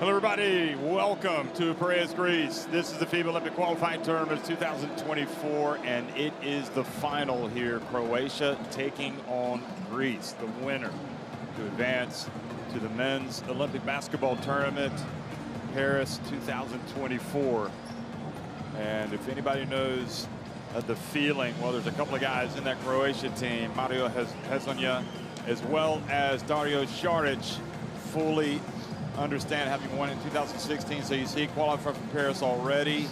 Hello everybody, welcome to Piraeus, Greece. This is the FIBA Olympic Qualifying Tournament 2024, and it is the final here. Croatia taking on Greece, the winner to advance to the men's Olympic basketball tournament, Paris 2024. And if anybody knows the feeling, well, there's a couple of guys in that Croatia team, Mario Hezonja, as well as Dario Saric, fully understand having won in 2016. So you see qualified for Paris already.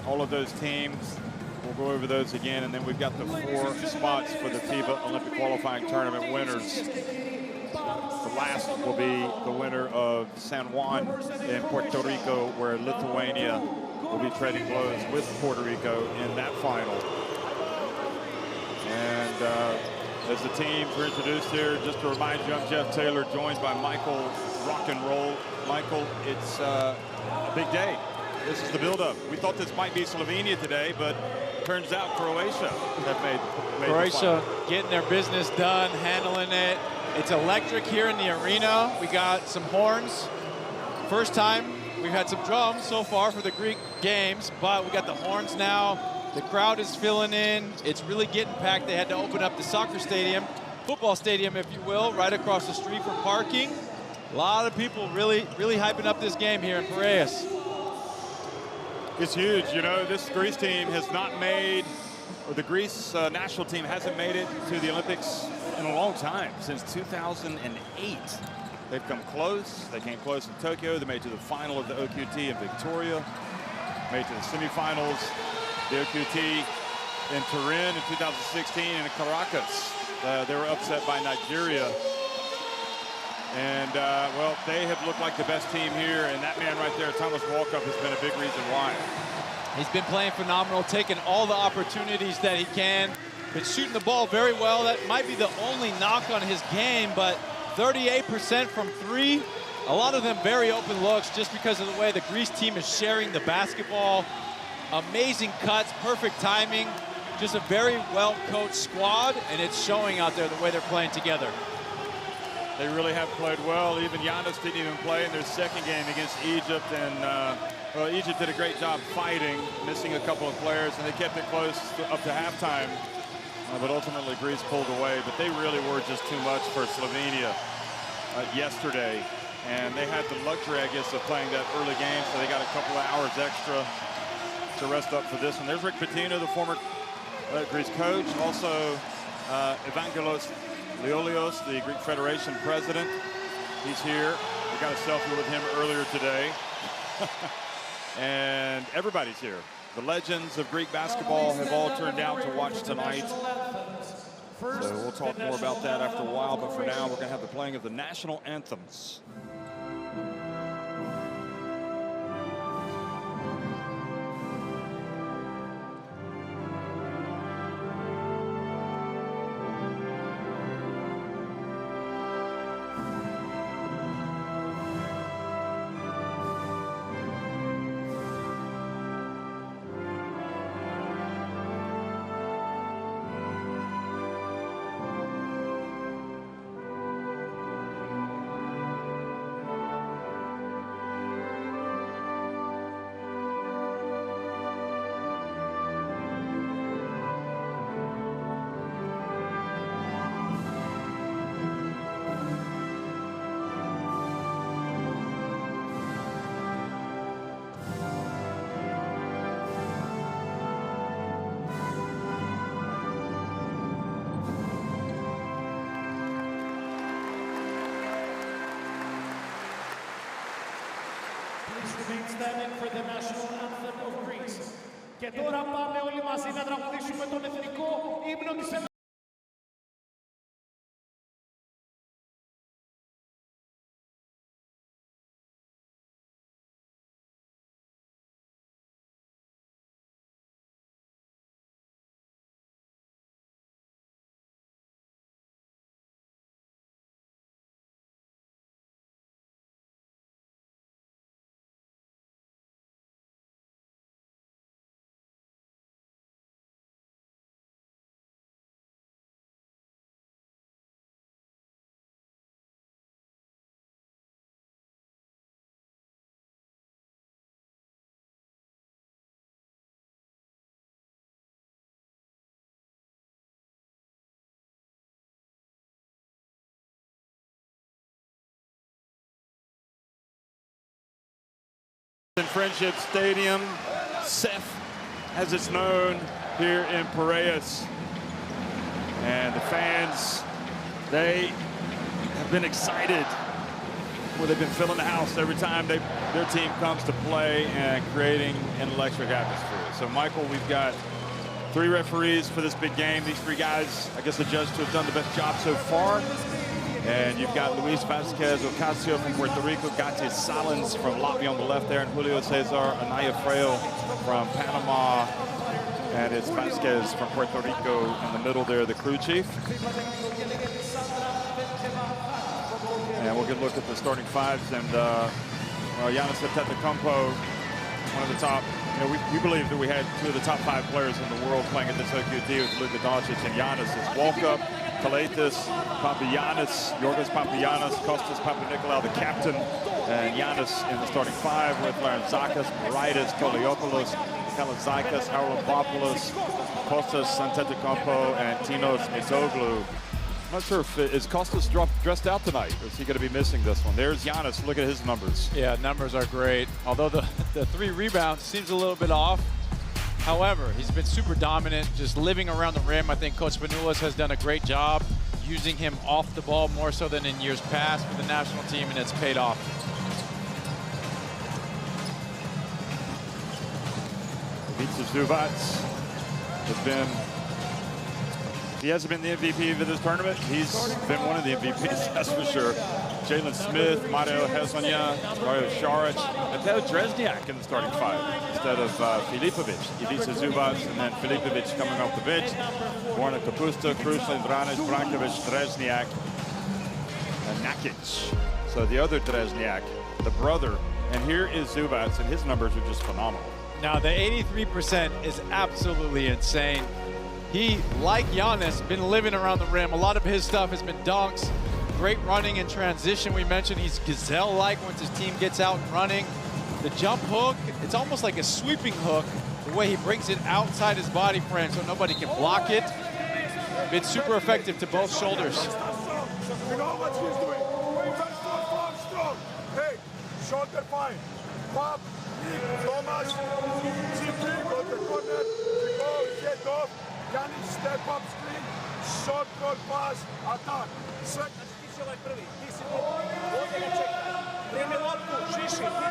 All of those teams, we'll go over those again. And then we've got the 4 spots for the FIBA Olympic Qualifying Tournament winners. The last will be the winner of San Juan in Puerto Rico, where Lithuania will be trading blows with Puerto Rico in that final. And as the teams are introduced here, just to remind you, I'm Jeff Taylor, joined by Michael Rock and Roll. Michael, it's a big day. This is the build-up. We thought this might be Slovenia today, but turns out Croatia have made Croatia getting their business done, handling it. It's electric here in the arena. We got some horns. First time we've had some drums so far for the Greek games, but we got the horns now. The crowd is filling in. It's really getting packed. They had to open up the soccer stadium, football stadium, if you will, right across the street for parking. A lot of people really hyping up this game here in Piraeus. It's huge. You know, this Greece team has not made, or the Greece national team hasn't made it to the Olympics in a long time, since 2008. They've come close. They came close in Tokyo. They made it to the final of the OQT in Victoria. Made it to the semifinals. The OQT in Turin in 2016 and in Caracas. They were upset by Nigeria. And, well, they have looked like the best team here. And that man right there, Thomas Walkup, has been a big reason why. He's been playing phenomenal, taking all the opportunities that he can. Been shooting the ball very well. That might be the only knock on his game, but 38% from 3. A lot of them very open looks just because of the way the Greece team is sharing the basketball. Amazing cuts, perfect timing. Just a very well-coached squad, and it's showing out there the way they're playing together. They really have played well. Even Giannis didn't even play in their second game against Egypt. And, well, Egypt did a great job fighting, missing a couple of players, and they kept it close up to halftime. But ultimately, Greece pulled away. But they really were just too much for Slovenia yesterday. And they had the luxury, I guess, of playing that early game, so they got a couple of hours extra to rest up for this one. There's Rick Pitino, the former Greece coach. Also, Evangelos Liolios, the Greek Federation president. He's here. We got a selfie with him earlier today. And everybody's here. The legends of Greek basketball have all turned out to watch tonight. So we'll talk more about that after a while, but for now, we're going to have the playing of the national anthems. Remain standing for the national anthem of Greece. Και τώρα πάμε όλοι μαζί να τραγουδήσουμε τον εθνικό ύμνο της Ελλάδας. In Friendship Stadium, Seth, as it's known here in Piraeus. And the fans, they have been excited. Well, they've been filling the house every time their team comes to play and creating an electric atmosphere. So, Michael, we've got 3 referees for this big game. These 3 guys, I guess, the judge to have done the best job so far. And you've got Luis Vasquez Ocasio from Puerto Rico, Gatti Salins from Latvia on the left there, and Julio Cesar Anaya Freo from Panama. And it's Vasquez from Puerto Rico in the middle there, the crew chief. And we'll get a look at the starting 5s. And Giannis Antetokounmpo, one of the top. We believe that we had 2 of the top 5 players in the world playing at this OQT with Luka Doncic and Giannis. It's Walkup, Kalaitis, Papagiannis, Yorgos Papagiannis, Kostas Papanikolaou, the captain, and Giannis in the starting 5 with Larantzakis, Moraitis, Toliopoulos, Kalazaikas, Haralabopoulos, Kostas Antetokounmpo, and Tinos Mitoglu. I'm not sure if is Kostas dressed out tonight, or is he going to be missing this one? There's Giannis. Look at his numbers. Yeah, numbers are great. Although the 3 rebounds seems a little bit off. However, he's been super dominant, just living around the rim. I think Coach Spanoulis has done a great job using him off the ball more so than in years past for the national team, and it's paid off. Ivica Zubac has been. He hasn't been the MVP of this tournament. He's been one of the MVPs, that's for sure. Jalen Smith, Mario Hezonja, Mario Šarić, and Theo Dresniak in the starting 5 instead of Filipovic. Ivica Zubac and then Filipovic coming off the bench. Borna Kapusta, Krušlin, Dranic, Brankovic, Dresniak, and Nakic. So the other Dresniak, the brother. And here is Zubac, and his numbers are just phenomenal. Now, the 83% is absolutely insane. He, like Giannis, been living around the rim. A lot of his stuff has been dunks, great running in transition. We mentioned he's gazelle-like once his team gets out and running. The jump hook, it's almost like a sweeping hook, the way he brings it outside his body frame so nobody can block it. Been super effective to both shoulders. You know what he's doing? Farm strong. Hey, shoulder fine. Pop, knee, Thomas, GP, go to the corner, go, get off. Giannis step up screen, short goal pass, attack.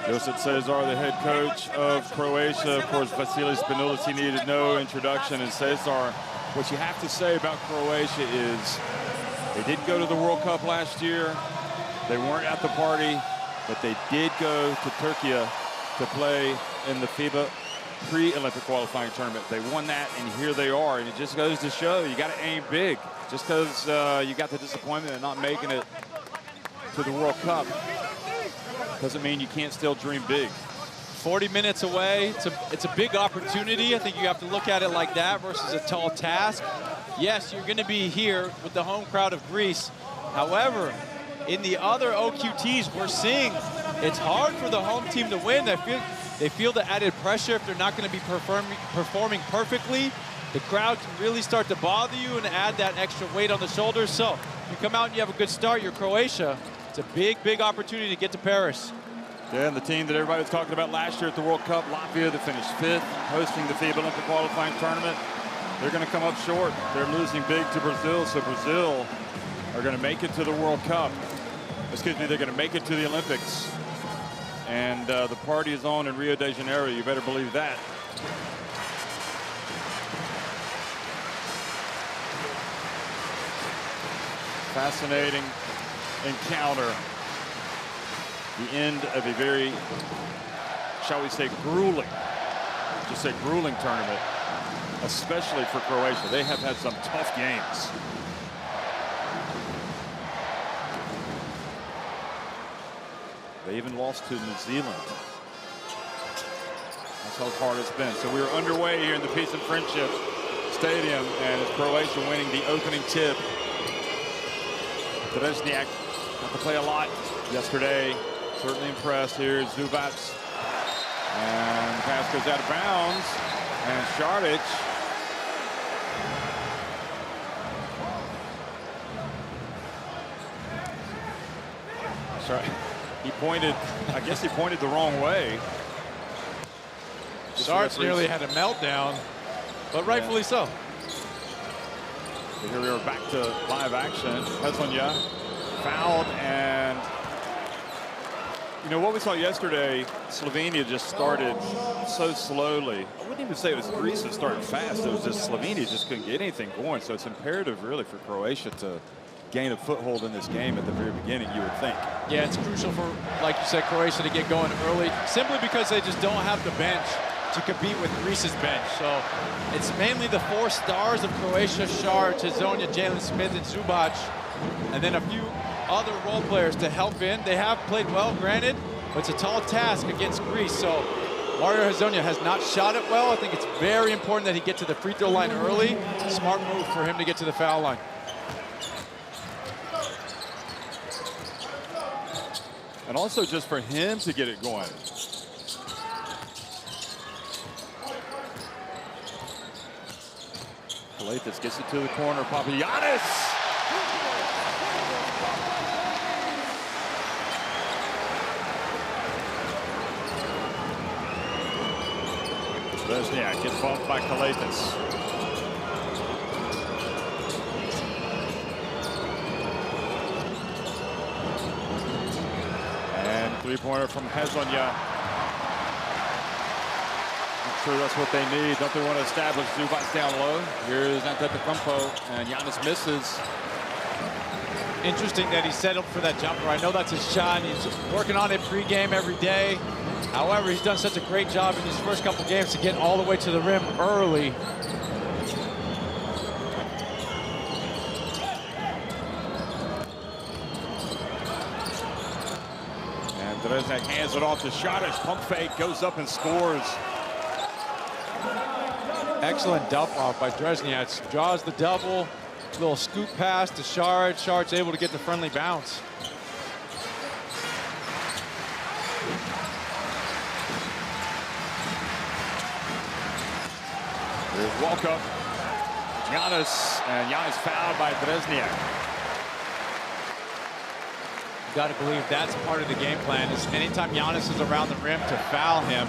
Josip Cesar, the head coach of Croatia. Of course, Vasilis Spanoulis, he needed no introduction. And Cesar, what you have to say about Croatia is they did go to the World Cup last year. They weren't at the party, but they did go to Turkey to play in the FIBA pre-Olympic qualifying tournament. They won that, and here they are. And it just goes to show you got to aim big. Just because you got the disappointment of not making it to the World Cup doesn't mean you can't still dream big. 40 minutes away. It's a big opportunity. I think you have to look at it like that versus a tall task. Yes, you're going to be here with the home crowd of Greece. However, in the other OQTs, we're seeing it's hard for the home team to win. They feel the added pressure if they're not going to be performing perfectly. The crowd can really start to bother you and add that extra weight on the shoulders. So if you come out and you have a good start, you're Croatia. It's a big, big opportunity to get to Paris. Yeah, and the team that everybody was talking about last year at the World Cup, Latvia, that finished 5th, hosting the FIBA Olympic qualifying tournament. They're going to come up short. They're losing big to Brazil, so Brazil are going to make it to the World Cup. Excuse me, they're going to make it to the Olympics. And the party is on in Rio de Janeiro. You better believe that. Fascinating encounter. The end of a very, shall we say, grueling, just say grueling tournament, especially for Croatia. They have had some tough games. They even lost to New Zealand. That's how hard it's been. So we are underway here in the Peace and Friendship Stadium, and it's Croatia winning the opening tip. Dresniak got to play a lot yesterday. Certainly impressed here. Zubac. And the pass goes out of bounds. And Šarić. Sorry. He pointed, I guess he pointed the wrong way. Sarge nearly had a meltdown, but rightfully so. So here we are back to live action. Hezonja fouled, and you know what we saw yesterday, Slovenia just started so slowly. I wouldn't even say it was Greece that started fast. It was just Slovenia just couldn't get anything going. So it's imperative really for Croatia to gain a foothold in this game at the very beginning, you would think. Yeah, it's crucial for, like you said, Croatia to get going early, simply because they just don't have the bench to compete with Greece's bench. So it's mainly the 4 stars of Croatia: Sarge, Hezonja, Jalen Smith, and Zubac, and then a few other role players to help in. They have played well, granted, but it's a tall task against Greece. So Mario Hezonja has not shot it well. I think it's very important that he get to the free throw line early. Smart move for him to get to the foul line. And also just for him to get it going. Kalaitis gets it to the corner. Papagiannis. Lesniak gets bumped by Kalaitis. And three-pointer from Hezonja. I'm sure that's what they need. Don't they want to establish Zubac down low? Here's Antetokounmpo, and Giannis misses. Interesting that he settled for that jumper. I know that's his shot. He's working on it pregame every day. However, he's done such a great job in his first couple games to get all the way to the rim early. And Dreznek hands it off to Šarić. Pump fake, goes up and scores. Excellent dump off by Drezniak. Draws the double. Little scoop pass to Sarge. Sarge able to get the friendly bounce. There's walk up. Giannis, and Giannis fouled by Drezniak. You got to believe that's part of the game plan. Is anytime Giannis is around the rim to foul him.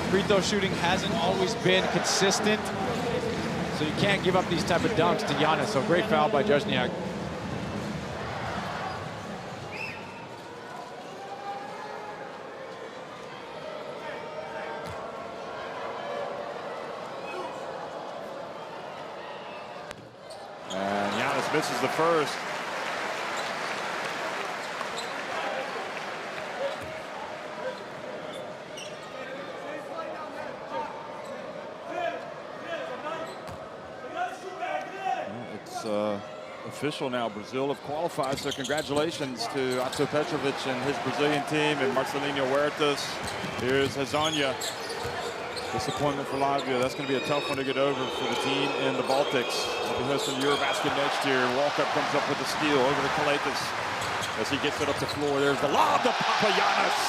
Free throw shooting hasn't always been consistent, so you can't give up these type of dunks to Giannis. So great foul by Drezniak. And Giannis misses the first. It's official now. Brazil have qualified, so congratulations to Ato Petrovic and his Brazilian team and Marcelinho Huertas. Here's Hezonja. Disappointment for Latvia. That's going to be a tough one to get over for the team in the Baltics. They'll be hosting Eurobasket next year. Walkup comes up with the steal over to Kalaitis as he gets it up the floor. There's the lob to Papagiannis.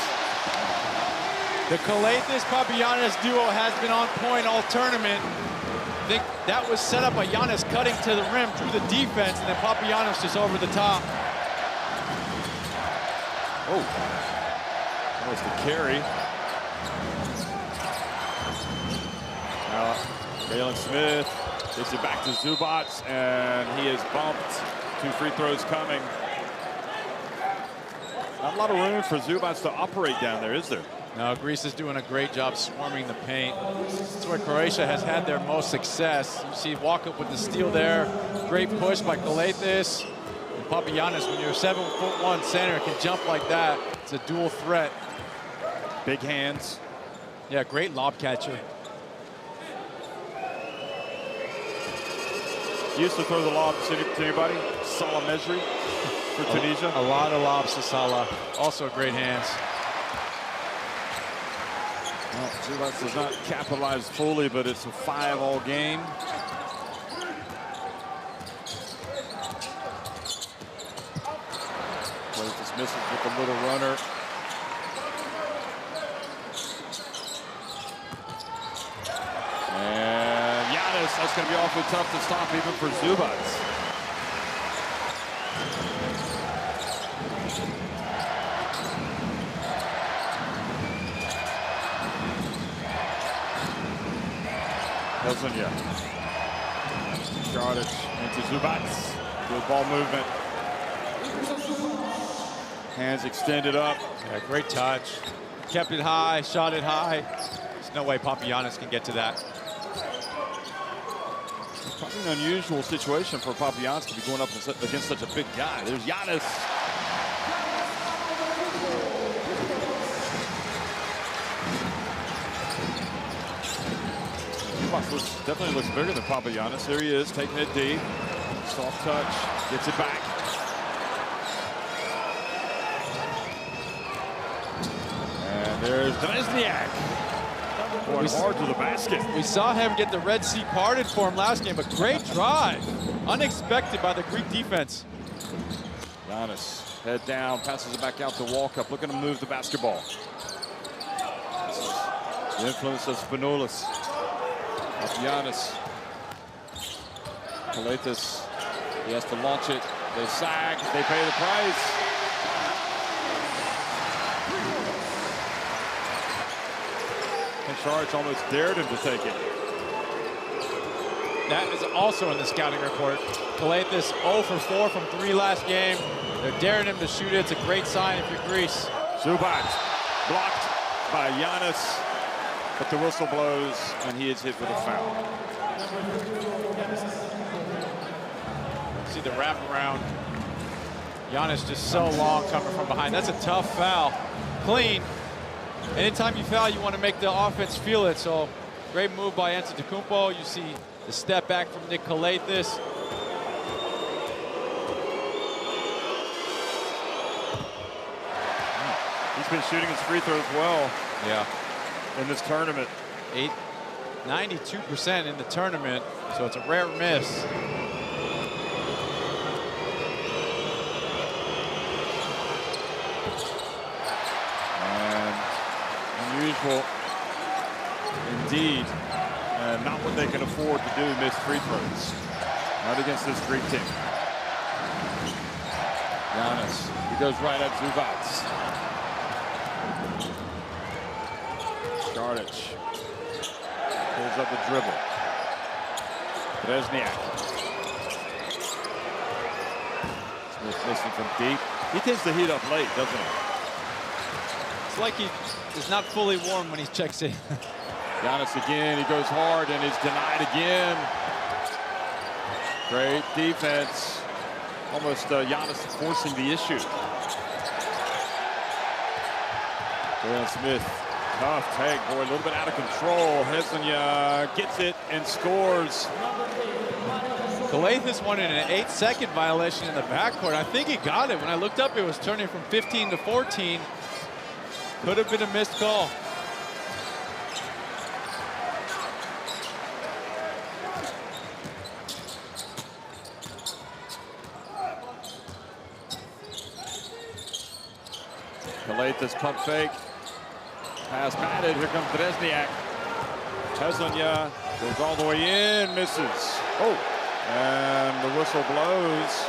The Kalaitis-Papagiannis duo has been on point all tournament. I think that was set up by Giannis cutting to the rim through the defense, and then Papagiannis just over the top. Oh, that was the carry. Jalen Smith gets it back to Zubac, and he is bumped. 2 free throws coming. Not a lot of room for Zubac to operate down there, is there? No, Greece is doing a great job swarming the paint. That's where Croatia has had their most success. You see walk-up with the steal there. Great push by Kalaitis. And Papagiannis, when you're a 7'1" center, can jump like that. It's a dual threat. Big hands. Yeah, great lob catcher. He used to throw the lob to anybody. Salah Mejri for Tunisia. A lot of lobs to Salah. Also great hands. Well, Zubac does not capitalize fully, but it's a 5-all game. Just misses with a little runner. And Giannis, that's going to be awfully tough to stop even for Zubac. Hezonja. Šarić into Zubac. Good ball movement. Hands extended up. Yeah, great touch. Kept it high, shot it high. There's no way Papagiannis can get to that. Probably an unusual situation for Papagiannis to be going up against such a big guy. There's Giannis. Definitely looks bigger than Papagiannis. There he is, taking it deep. Soft touch, gets it back. And there's Dresniak. Going hard to the basket. We saw him get the Red Sea parted for him last game, but great drive. Unexpected by the Greek defense. Giannis, head down, passes it back out to Walkup, looking to move the basketball. The influence of Spanoulis. Giannis. Calathes, he has to launch it. They sag, they pay the price. And Šarić almost dared him to take it. That is also in the scouting report. Calathes 0 for 4 from 3 last game. They're daring him to shoot it. It's a great sign if you're Greece. Zubac blocked by Giannis, but the whistle blows and he is hit with a foul. See the wraparound. Giannis just so long coming from behind. That's a tough foul. Clean. Anytime you foul, you want to make the offense feel it. So great move by Antetokounmpo. You see the step back from Nick Calathes. He's been shooting his free throws well. Yeah. In this tournament. 92% in the tournament, so it's a rare miss. And unusual indeed. Not what they can afford to do, miss free throws. Not against this Greek team. Giannis, he goes right at Zubac. Šarić pulls up the dribble. Dresniak. Smith missing from deep. He tends to heat up late, doesn't he? It's like he is not fully warm when he checks in. Giannis again, he goes hard and is denied again. Great defense. Almost Giannis forcing the issue. Jalen Smith, tough take, boy, a little bit out of control. Hezonja gets it and scores. Calathes wanted an 8-second violation in the backcourt. I think he got it. When I looked up, it was turning from 15 to 14. Could have been a missed call. Calathes pump fake. Pass batted. Here comes Dresniak. Hezonja goes all the way in, misses. Oh, and the whistle blows.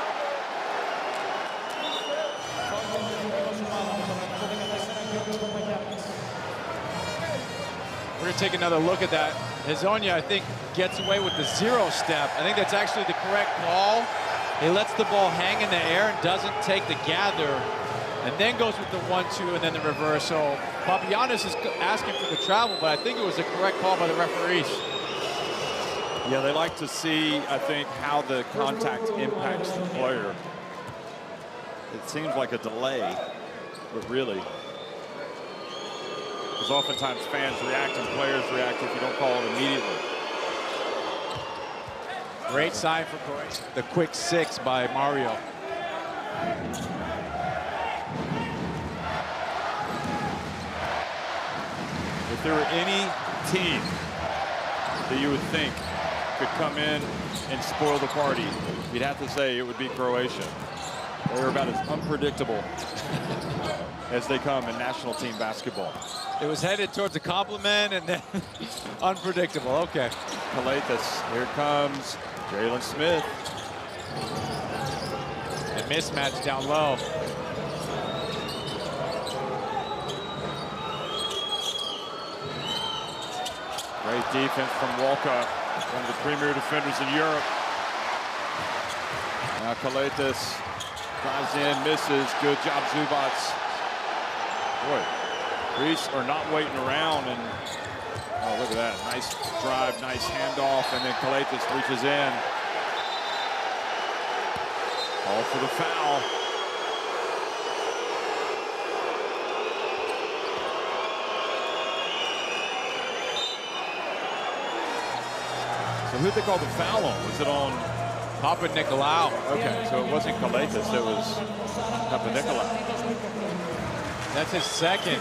We're going to take another look at that. Hezonja, I think, gets away with the 0 step. I think that's actually the correct call. He lets the ball hang in the air and doesn't take the gather, and then goes with the 1-2 and then the reverse. So Papagiannis is asking for the travel, but I think it was the correct call by the referees. Yeah, they like to see, I think, how the contact impacts the player. It seems like a delay, but really, because oftentimes fans react and players react if you don't call it immediately. Great sign for Croatia. The quick 6 by Mario. If there were any team that you would think could come in and spoil the party, you'd have to say it would be Croatia. They're about as unpredictable as they come in national team basketball. It was headed towards a compliment and then unpredictable. Okay. Calathes, here comes Jalen Smith. A mismatch down low. Great defense from Walkup. One of the premier defenders in Europe. Now Kalaitis drives in, misses. Good job, Zubats. Boy, Greece are not waiting around, and oh, look at that. Nice drive, nice handoff, and then Kalaitis reaches in. All for the foul. So who'd they call the foul on? Was it on Papanikolaou? Okay, so it wasn't Kalaitis, it was Papanikolaou. That's his second.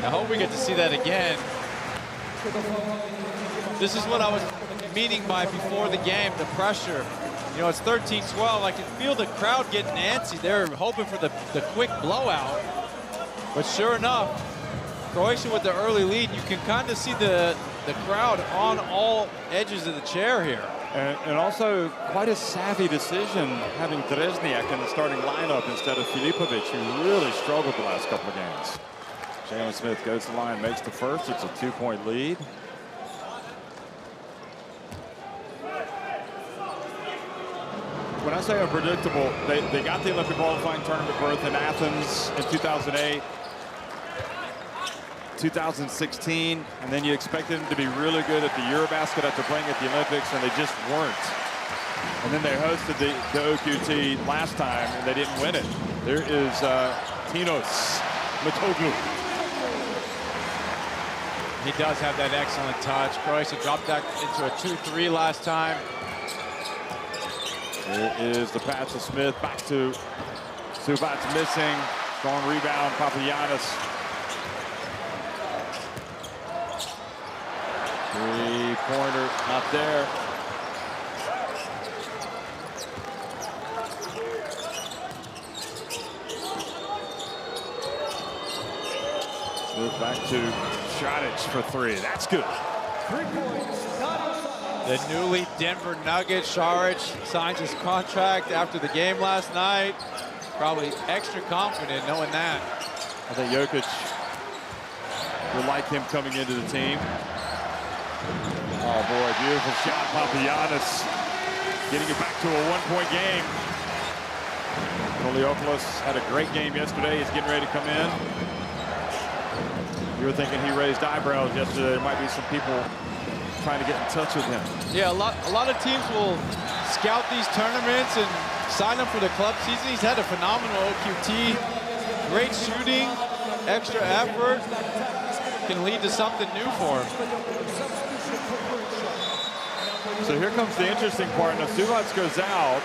I hope we get to see that again. This is what I was meaning by before the game, the pressure. You know, it's 13-12. I can feel the crowd getting antsy. They're hoping for the quick blowout. But sure enough, Croatia with the early lead, you can kind of see the crowd on all edges of the chair here. And also quite a savvy decision having Dresniak in the starting lineup instead of Filipovic, who really struggled the last couple of games. Jalen Smith goes to the line, makes the first. It's a 2-point lead. When I say unpredictable, they got the Olympic qualifying tournament berth in Athens in 2008, 2016, and then you expected them to be really good at the Eurobasket after playing at the Olympics, and they just weren't. And then they hosted the OQT last time, and they didn't win it. There is Tinos Mitoglu. He does have that excellent touch. Croatia dropped that into a 2-3 last time. Here is the pass to Smith, back to Zubats missing. Strong rebound, Papagiannis. Three-pointer, not there. Smith back to Šarić for three. That's good. 3 points. The newly Denver Nuggets, Šarić signs his contract after the game last night. Probably extra confident knowing that. I think Jokic will like him coming into the team. Oh boy, beautiful shot, Papagiannis. Getting it back to a 1-point game. Koliopoulos had a great game yesterday. He's getting ready to come in. You were thinking he raised eyebrows yesterday. There might be some people trying to get in touch with him. Yeah, a lot of teams will scout these tournaments and sign him for the club season. He's had a phenomenal OQT. Great shooting, extra effort. Can lead to something new for him. So here comes the interesting part. Now Zubats goes out,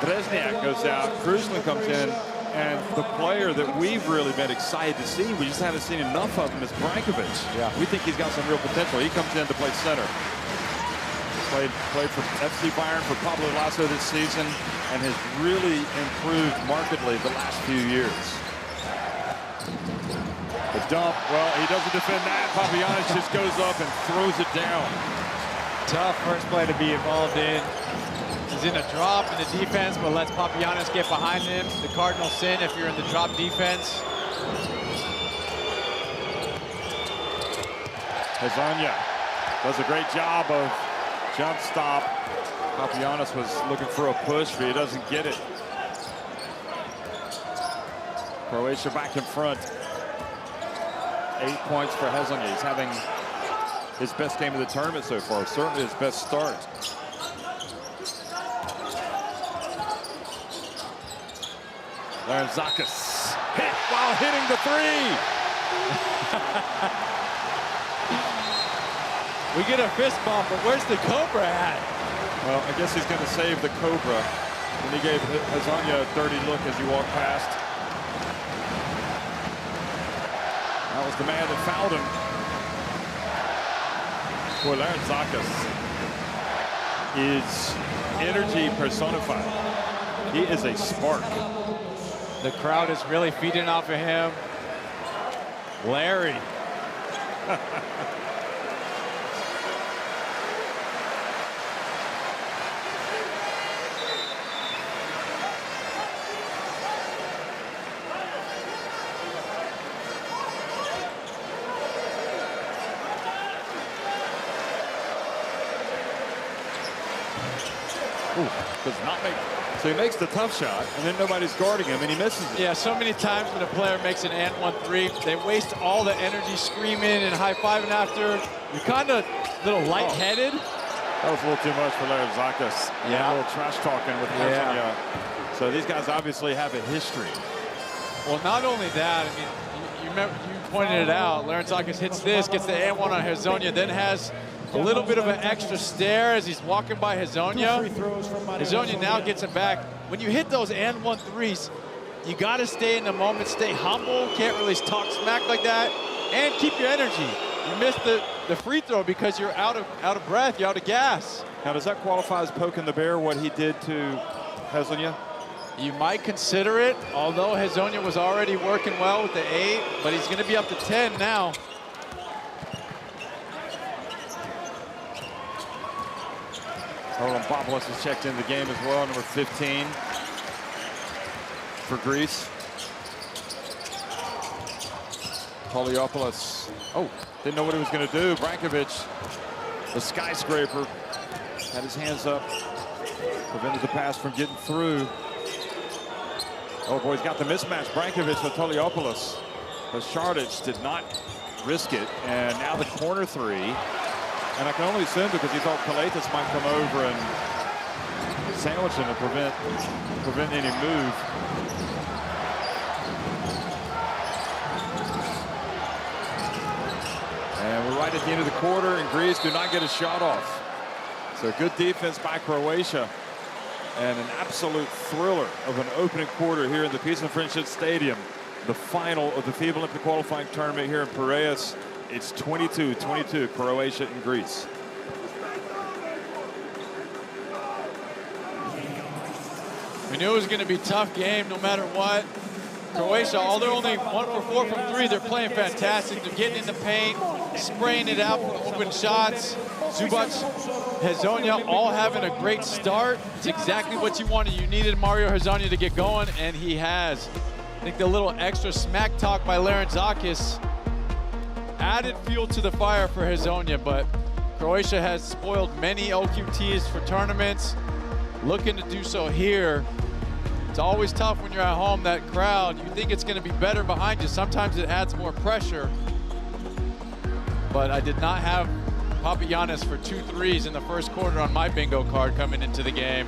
Dresniak goes out, Kruslan comes in, and the player that we've really been excited to see, we just haven't seen enough of him, is Brankovic. Yeah. We think he's got some real potential. He comes in to play center. Played for FC Bayern, for Pablo Lasso this season, and has really improved markedly the last few years. The dump, well, he doesn't defend that. Papagiannis just goes up and throws it down. Tough first play to be involved in. He's in a drop in the defense, but lets Papagiannis get behind him. The cardinal sin if you're in the drop defense. Hezonja does a great job of jump stop. Papagiannis was looking for a push, but he doesn't get it. Croatia back in front. 8 points for Hezonja. He's having his best game of the tournament so far. Certainly his best start. Larantzakis hit while hitting the three. We get a fist bump, but where's the Cobra at? Well, I guess he's going to save the Cobra. And he gave Hezonja a dirty look as he walked past. That was the man that fouled him. Boy, Larantzakis is energy personified. He is a spark. The crowd is really feeding off of him. Larry. Does not make it. So he makes the tough shot, and then nobody's guarding him, and he misses it. Yeah, so many times when a player makes an and 1-3, they waste all the energy screaming and high-fiving after. You're kind of a little lightheaded. That was a little too much for Larry Zakis. Yeah. A little trash talking with Hazonia. So these guys obviously have a history. Well, not only that, I mean, you pointed it out. Larentzakis hits this, gets the and 1 on Hazonia, then has a little bit of an extra stare as he's walking by Hazonia. Hazonia now gets it back. When you hit those and 1-3s, you got to stay in the moment, stay humble, can't really talk smack like that, and keep your energy. You missed the free throw because you're out of breath, you're out of gas. Now, does that qualify as poking the bear, what he did to Hazonia? You might consider it, although Hazonia was already working well with the 8, but he's going to be up to 10 now. Bopoulos has checked in the game as well, number 15 for Greece. Poliopoulos, didn't know what he was going to do. Brankovic, the skyscraper, had his hands up, prevented the pass from getting through. Oh boy, he's got the mismatch. Brankovic with Poliopoulos. But Šardić did not risk it, and now the corner 3. And I can only assume because he thought Kalaitis might come over and sandwich him to prevent any move. And we're right at the end of the quarter, and Greece do not get a shot off. So good defense by Croatia. And an absolute thriller of an opening quarter here in the Peace and Friendship Stadium. The final of the FIBA Olympic qualifying tournament here in Piraeus. It's 22-22, Croatia and Greece. We knew it was going to be a tough game no matter what. Croatia, they're only 1 for 4 from 3. They're playing fantastic. They're getting in the paint, spraying it out for open shots. Zubac, Hazonia all having a great start. It's exactly what you wanted. You needed Mario Hazonia to get going, and he has. I think the little extra smack talk by Larentzakis added fuel to the fire for Hazonia, but Croatia has spoiled many OQTs for tournaments. Looking to do so here. It's always tough when you're at home, that crowd. You think it's going to be better behind you. Sometimes it adds more pressure. But I did not have Papagiannis for 2 threes in the first quarter on my bingo card coming into the game.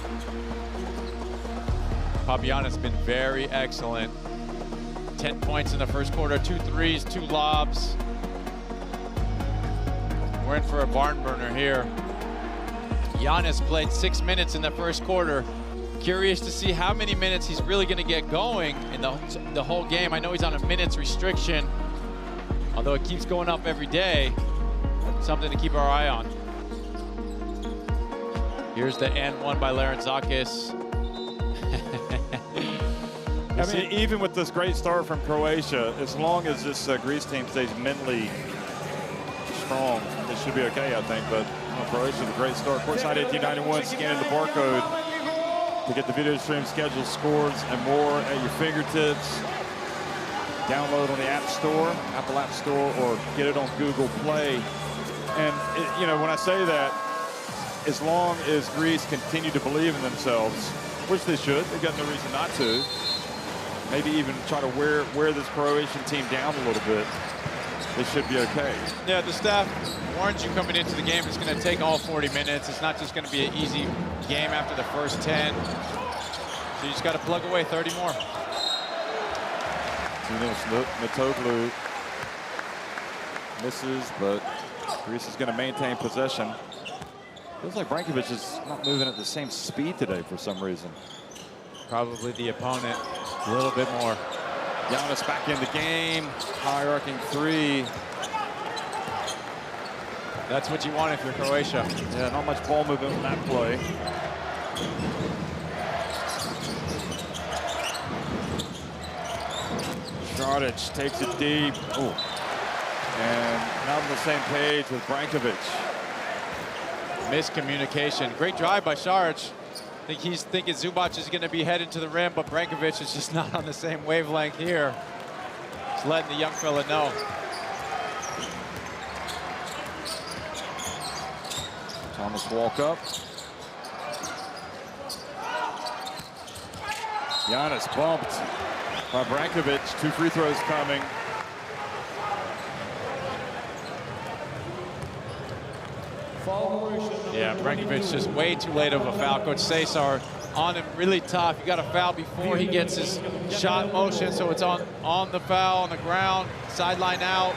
Papagiannis has been very excellent. 10 points in the first quarter, 2 threes, 2 lobs. We're in for a barn burner here. Giannis played 6 minutes in the first quarter. Curious to see how many minutes he's really going to get going in the whole game. I know he's on a minutes restriction, although it keeps going up every day. Something to keep our eye on. Here's the and 1 by Larentzakis. I mean, even with this great start from Croatia, as long as this Greece team stays mentally strong, it should be okay, I think. But Croatia, a great start. Courtside 1891, scanning the barcode to get the video stream schedule, scores, and more at your fingertips. Download on the App Store, Apple App Store, or get it on Google Play. And, when I say that, as long as Greece continue to believe in themselves, which they should, they've got no reason not to, maybe even try to wear this Croatian team down a little bit, they should be okay. Yeah, the staff warned you coming into the game. It's going to take all 40 minutes. It's not just going to be an easy game after the first 10. So you just got to plug away 30 more. Mitoglu misses, but Greece is going to maintain possession. Feels like Brankovic is not moving at the same speed today for some reason. Probably the opponent a little bit more. Giannis back in the game, high-arcing 3. That's what you want if you're Croatia. Yeah, not much ball movement in that play. Šardić takes it deep. Ooh. And not on the same page with Brankovic. Miscommunication. Great drive by Šardić. I think he's thinking Zubac is going to be headed to the rim, but Brankovic is just not on the same wavelength here. Just letting the young fella know. Thomas walk up. Giannis bumped by Brankovic. 2 free throws coming. Yeah, Brankovic just way too late of a foul. Coach Cesar on him really tough. You got to foul before he gets his shot motion, so it's on the foul, on the ground, sideline out.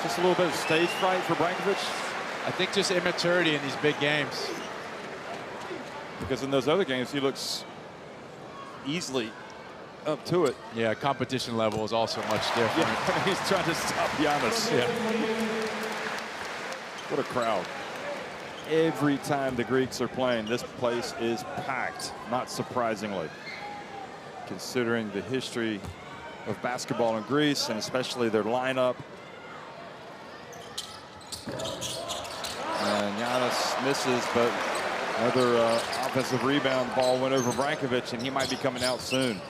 Just a little bit of stage fright for Brankovic. I think just immaturity in these big games. Because in those other games, he looks easily up to it. Yeah, competition level is also much different. Yeah, he's trying to stop Giannis. Yeah. What a crowd. Every time the Greeks are playing, this place is packed, not surprisingly, considering the history of basketball in Greece and especially their lineup. And Giannis misses, but another offensive rebound. Ball went over Brankovic, and he might be coming out soon.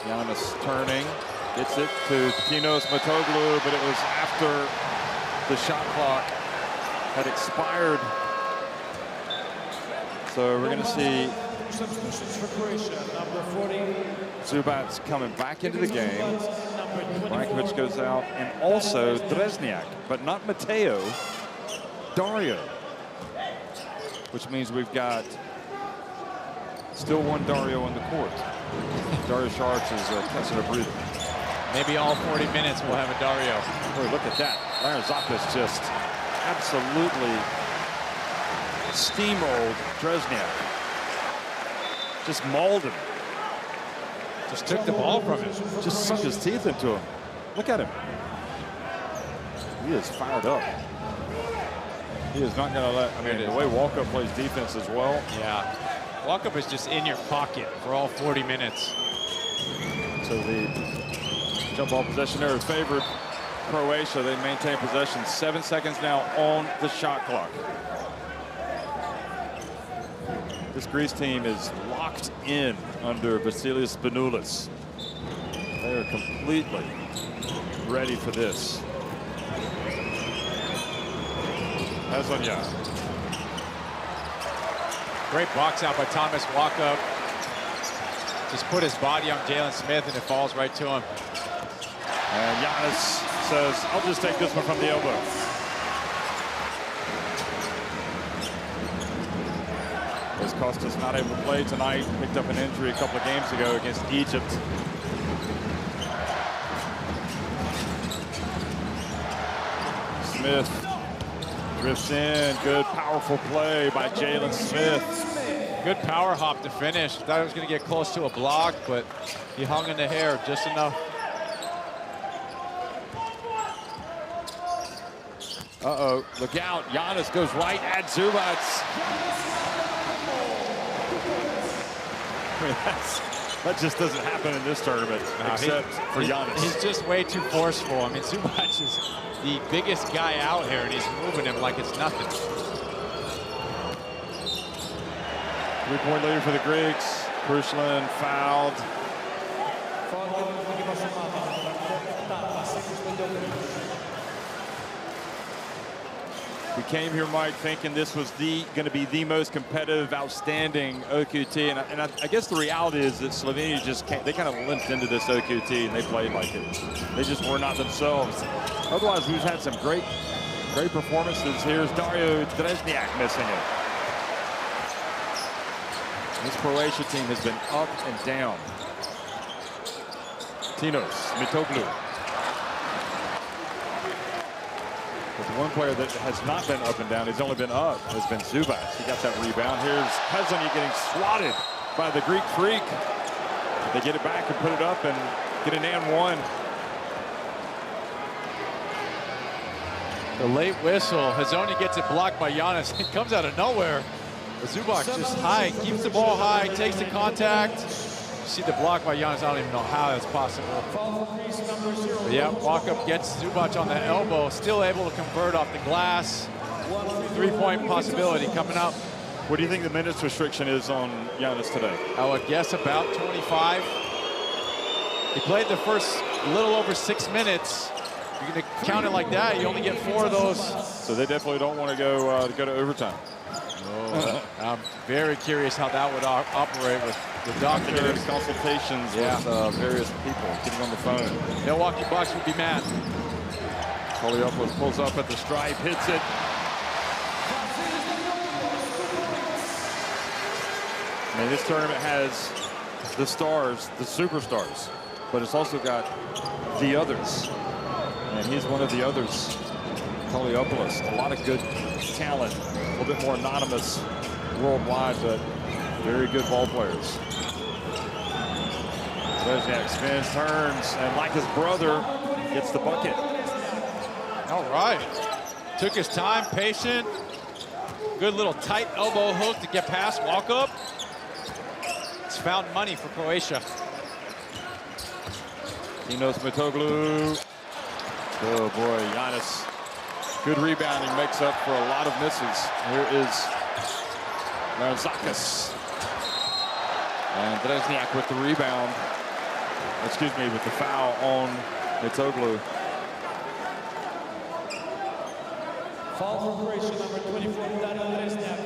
Giannis turning. Gets it to Tinos Matoglu, but it was after the shot clock had expired. So we're going to see Substitutions for Croatia, number 40. Zubac coming back into the game. Brankovic goes out, and also Dresniak, but not Mateo, Dario. Which means we've got still one Dario on the court. Dario Saric is catching a breather. Maybe all 40 minutes we'll have a Dario. Boy, look at that. Larzakis just absolutely steamrolled Dresniak. Just mauled him. Just took the ball from him. Just sunk his teeth into him. Look at him. He is fired up. He is not going to let, I mean, the way Walkup plays defense as well. Yeah. Walkup is just in your pocket for all 40 minutes. So the jump ball possession there is favored Croatia. They maintain possession. 7 seconds now on the shot clock. This Greece team is locked in under Vasilis Spanoulis. They are completely ready for this. Hazonia. Great box out by Thomas Walkup. Just put his body on Jalen Smith, and it falls right to him. And Giannis says, I'll just take this one from the elbow. As Costas not able to play tonight, picked up an injury a couple of games ago against Egypt. Smith drifts in. Good, powerful play by Jalen Smith. Good power hop to finish. Thought he was going to get close to a block, but he hung in the hair just enough. Uh-oh, look out. Giannis goes right at Zubac. I mean, that just doesn't happen in this tournament, except for Giannis. He's just way too forceful. I mean, Zubac is the biggest guy out here, and he's moving him like it's nothing. 3-point lead for the Greeks. Krushlin fouled. We came here, Mike, thinking this was going to be the most competitive, outstanding OQT, and I guess the reality is that Slovenia just can't. They kind of limped into this OQT and they played like it. They just were not themselves. Otherwise, we've had some great performances. Here's Dario Dresniak missing it. This Croatia team has been up and down. Tinos Mitoglu. But the one player that has not been up and down, he's only been up, has been Zubac. He got that rebound. Here's Hazonia getting swatted by the Greek freak. They get it back and put it up and get an and one. The late whistle. Hazonia gets it blocked by Giannis. It comes out of nowhere. Zubac just high, keeps the ball high, takes the contact. You see the block by Giannis. I don't even know how that's possible. But yeah, Walkup gets Zubac on the elbow, still able to convert off the glass. 3-point possibility coming up. What do you think the minutes restriction is on Giannis today? I would guess about 25. He played the first little over 6 minutes. You're going to count it like that, you only get 4 of those. So they definitely don't want to go to overtime. Oh, I'm very curious how that would operate with the doctors. Consultations with various people, getting on the phone. Milwaukee Bucks would be mad. Poliopoulos pulls up at the stripe, hits it. I mean, this tournament has the stars, the superstars, but it's also got the others. And he's one of the others. Poliopoulos, a lot of good talent, a little bit more anonymous worldwide, but very good ball players. Wozniak spins, turns, and like his brother, gets the bucket. All right. Took his time, patient. Good little tight elbow hook to get past, walk up. It's found money for Croatia. Enos Mitoglou. Oh boy, Giannis. Good rebounding, makes up for a lot of misses. Here is Marzakis. And Dresniak with the rebound. Excuse me, with the foul on Mitoglou. Foul for Croatia, number 24, Dresniak.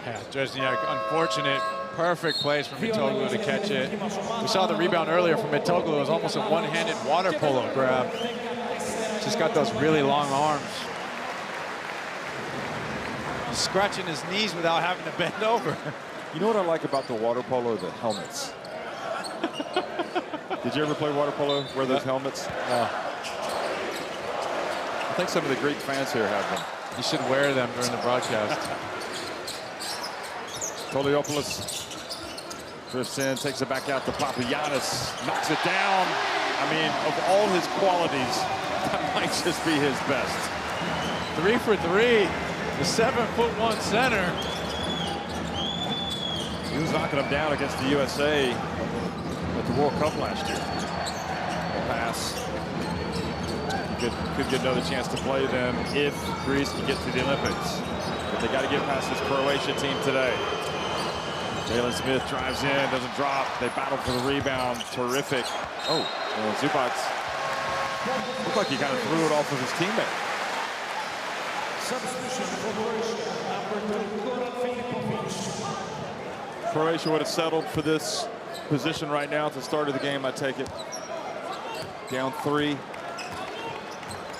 Yeah, Dresniak, unfortunate. Perfect place for Mitoglou to catch it. We saw the rebound earlier from Mitoglou. It was almost a one-handed water polo grab. Just got those really long arms. He's scratching his knees without having to bend over. You know what I like about the water polo? The helmets. Did you ever play water polo? Wear those helmets? I think some of the Greek fans here have them. You should wear them during the broadcast. Poliopoulos drifts in, takes it back out to Papagiannis, knocks it down. I mean, of all his qualities, that might just be his best. 3 for 3, the 7'1" center. He was knocking him down against the USA at the World Cup last year. Pass. Could get another chance to play them if Greece can get to the Olympics. But they got to get past this Croatia team today. Jalen Smith drives in, doesn't drop. They battle for the rebound. Terrific. Oh, Zubac looked like he kind of threw it off of his teammate. Substitution for Croatia, number 2, Croatia would have settled for this position right now at the start of the game, I take it. Down 3.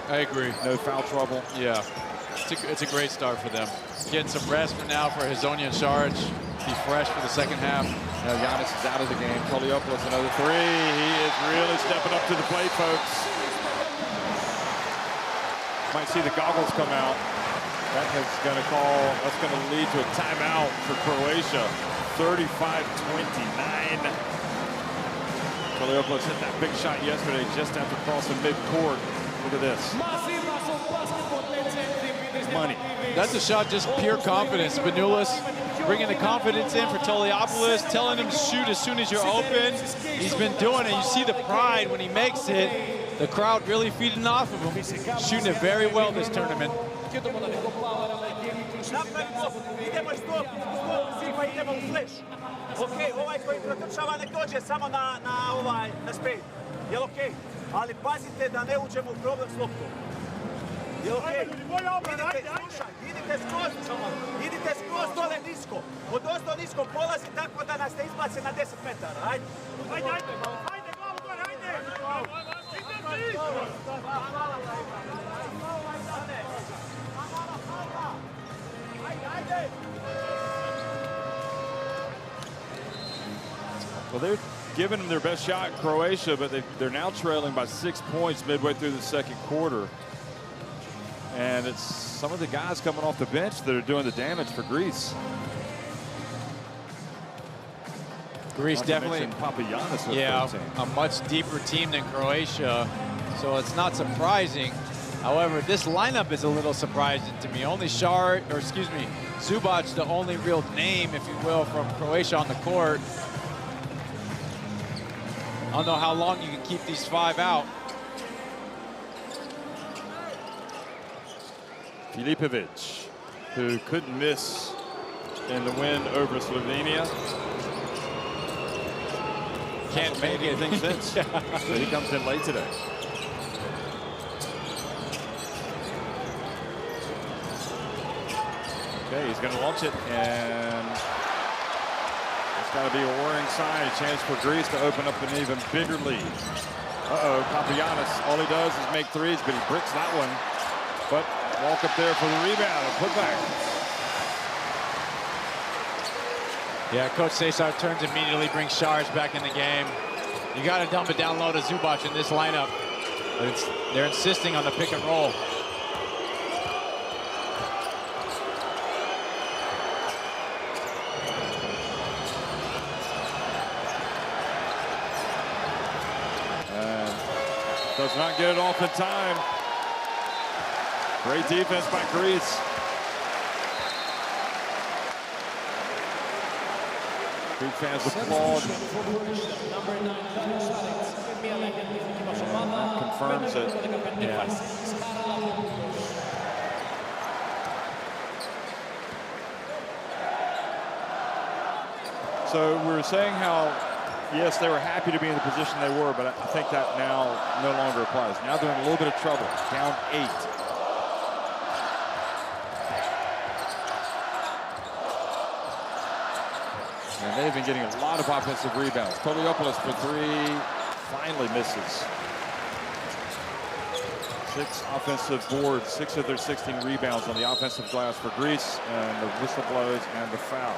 I agree. No foul trouble. Yeah, it's a great start for them. Getting some rest for now for Hazonia and Saric. Be fresh for the second half. Now Giannis is out of the game. Poliopoulos another 3. He is really stepping up to the plate, folks. Might see the goggles come out. That's going to lead to a timeout for Croatia. 35-29. Poliopoulos hit that big shot yesterday just after crossing midcourt. Look at this. Money. That's a shot, just pure confidence. Spanoulis bringing the confidence in for Toliopoulos, telling him to shoot as soon as you're open. He's been doing it. You see the pride when he makes it. The crowd really feeding off of him. Shooting it very well this tournament. Ok, ovaj koji pretrčava nek dođe samo na spade. Jel okej? Ali pazite da ne uđemo u problem s loptom. Jel okej? Idite skroz dole nisko. Od ozdo nisko polazi tako da nas ne izbace na 10 metara. Ajde. Ajde, glavu gore, ajde. Ajde. Well, they're giving them their best shot, Croatia, but they're now trailing by 6 points midway through the second quarter. And it's some of the guys coming off the bench that are doing the damage for Greece. Greece definitely, Papagiannis with yeah, 13. a much deeper team than Croatia, so it's not surprising. However, this lineup is a little surprising to me. Only Zubac, the only real name, if you will, from Croatia on the court. I don't know how long you can keep these 5 out. Filipovic, who couldn't miss in the win over Slovenia. Can't make it. Anything since. So he comes in late today. Okay, he's going to launch it, and it's got to be a warning sign, a chance for Greece to open up an even bigger lead. Uh-oh, Papagiannis, all he does is make threes, but he bricks that one. But walk up there for the rebound and put back. Yeah, Coach Cesar turns immediately, brings Shards back in the game. You got to dump it down low to Zubac in this lineup. But they're insisting on the pick and roll. Does not get it off in time. Great defense by Greece. Greek fans applaud. Confirms it. Yeah. So we were saying how, yes, they were happy to be in the position they were, but I think that now no longer applies. Now they're in a little bit of trouble, down 8. And they've been getting a lot of offensive rebounds. Toliopoulos for 3, finally misses. 6 offensive boards, 6 of their 16 rebounds on the offensive glass for Greece, and the whistle blows and the foul.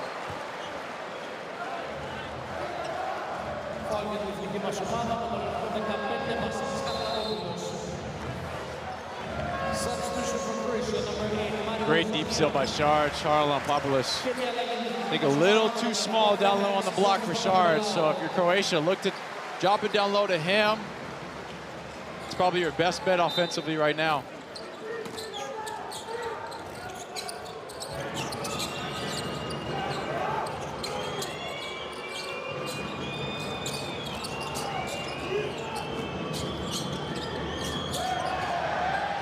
Great deep seal by Shards. Charalampopoulos. I think a little too small down low on the block for Shards. So if you're Croatia, look to drop it down low to him. It's probably your best bet offensively right now.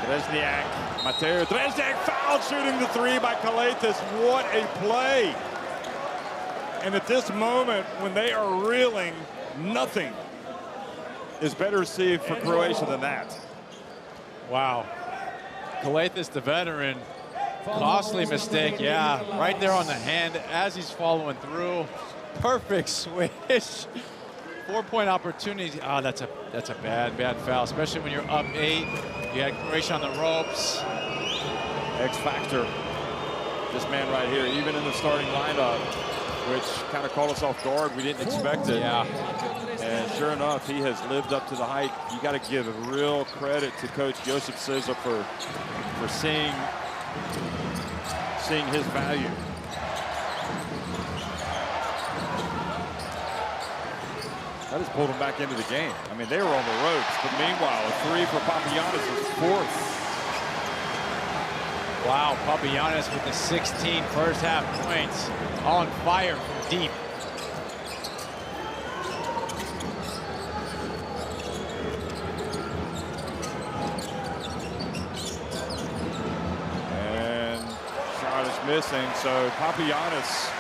Dresniak, Mateo Dresniak foul, shooting the 3 by Kalaitis. What a play. And at this moment, when they are reeling, nothing is better received for Croatia than that. Wow. Kalaitis, the veteran, costly mistake. Yeah, right there on the hand as he's following through. Perfect switch. 4-point opportunity. Oh, that's a bad foul, especially when you're up 8. You had Croatia on the ropes. X factor. This man right here, even in the starting lineup, which kind of caught us off guard. We didn't expect it. Yeah. And sure enough, he has lived up to the hype. You got to give a real credit to Coach Joseph Souza for seeing his value. That has pulled him back into the game. I mean, they were on the ropes, but meanwhile, a 3 for Papagiannis is 4th. Wow, Papagiannis with the 16 first half points. On fire from deep. And shot is missing, so Papagiannis,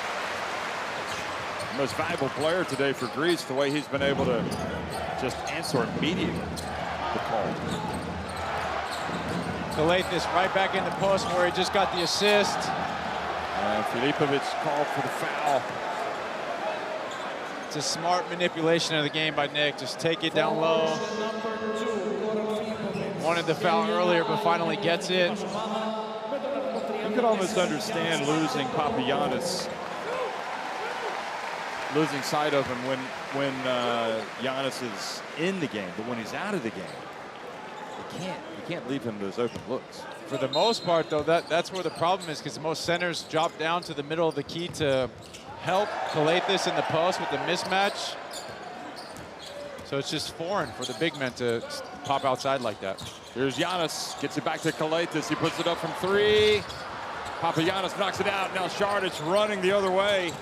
most valuable player today for Greece, the way he's been able to just answer immediately the call. Kalaitis right back in the post where he just got the assist. And Filipovic called for the foul. It's a smart manipulation of the game by Nick. Just take it down low. Wanted the foul earlier, but finally gets it. You could almost understand losing Papagiannis, losing sight of him when Giannis is in the game, but when he's out of the game, you can't leave him those open looks. For the most part, though, that's where the problem is, because most centers drop down to the middle of the key to help Kalaitis in the post with the mismatch. So it's just foreign for the big men to pop outside like that. Here's Giannis, gets it back to Kalaitis. He puts it up from 3. Papagiannis knocks it out. Now Shardic running the other way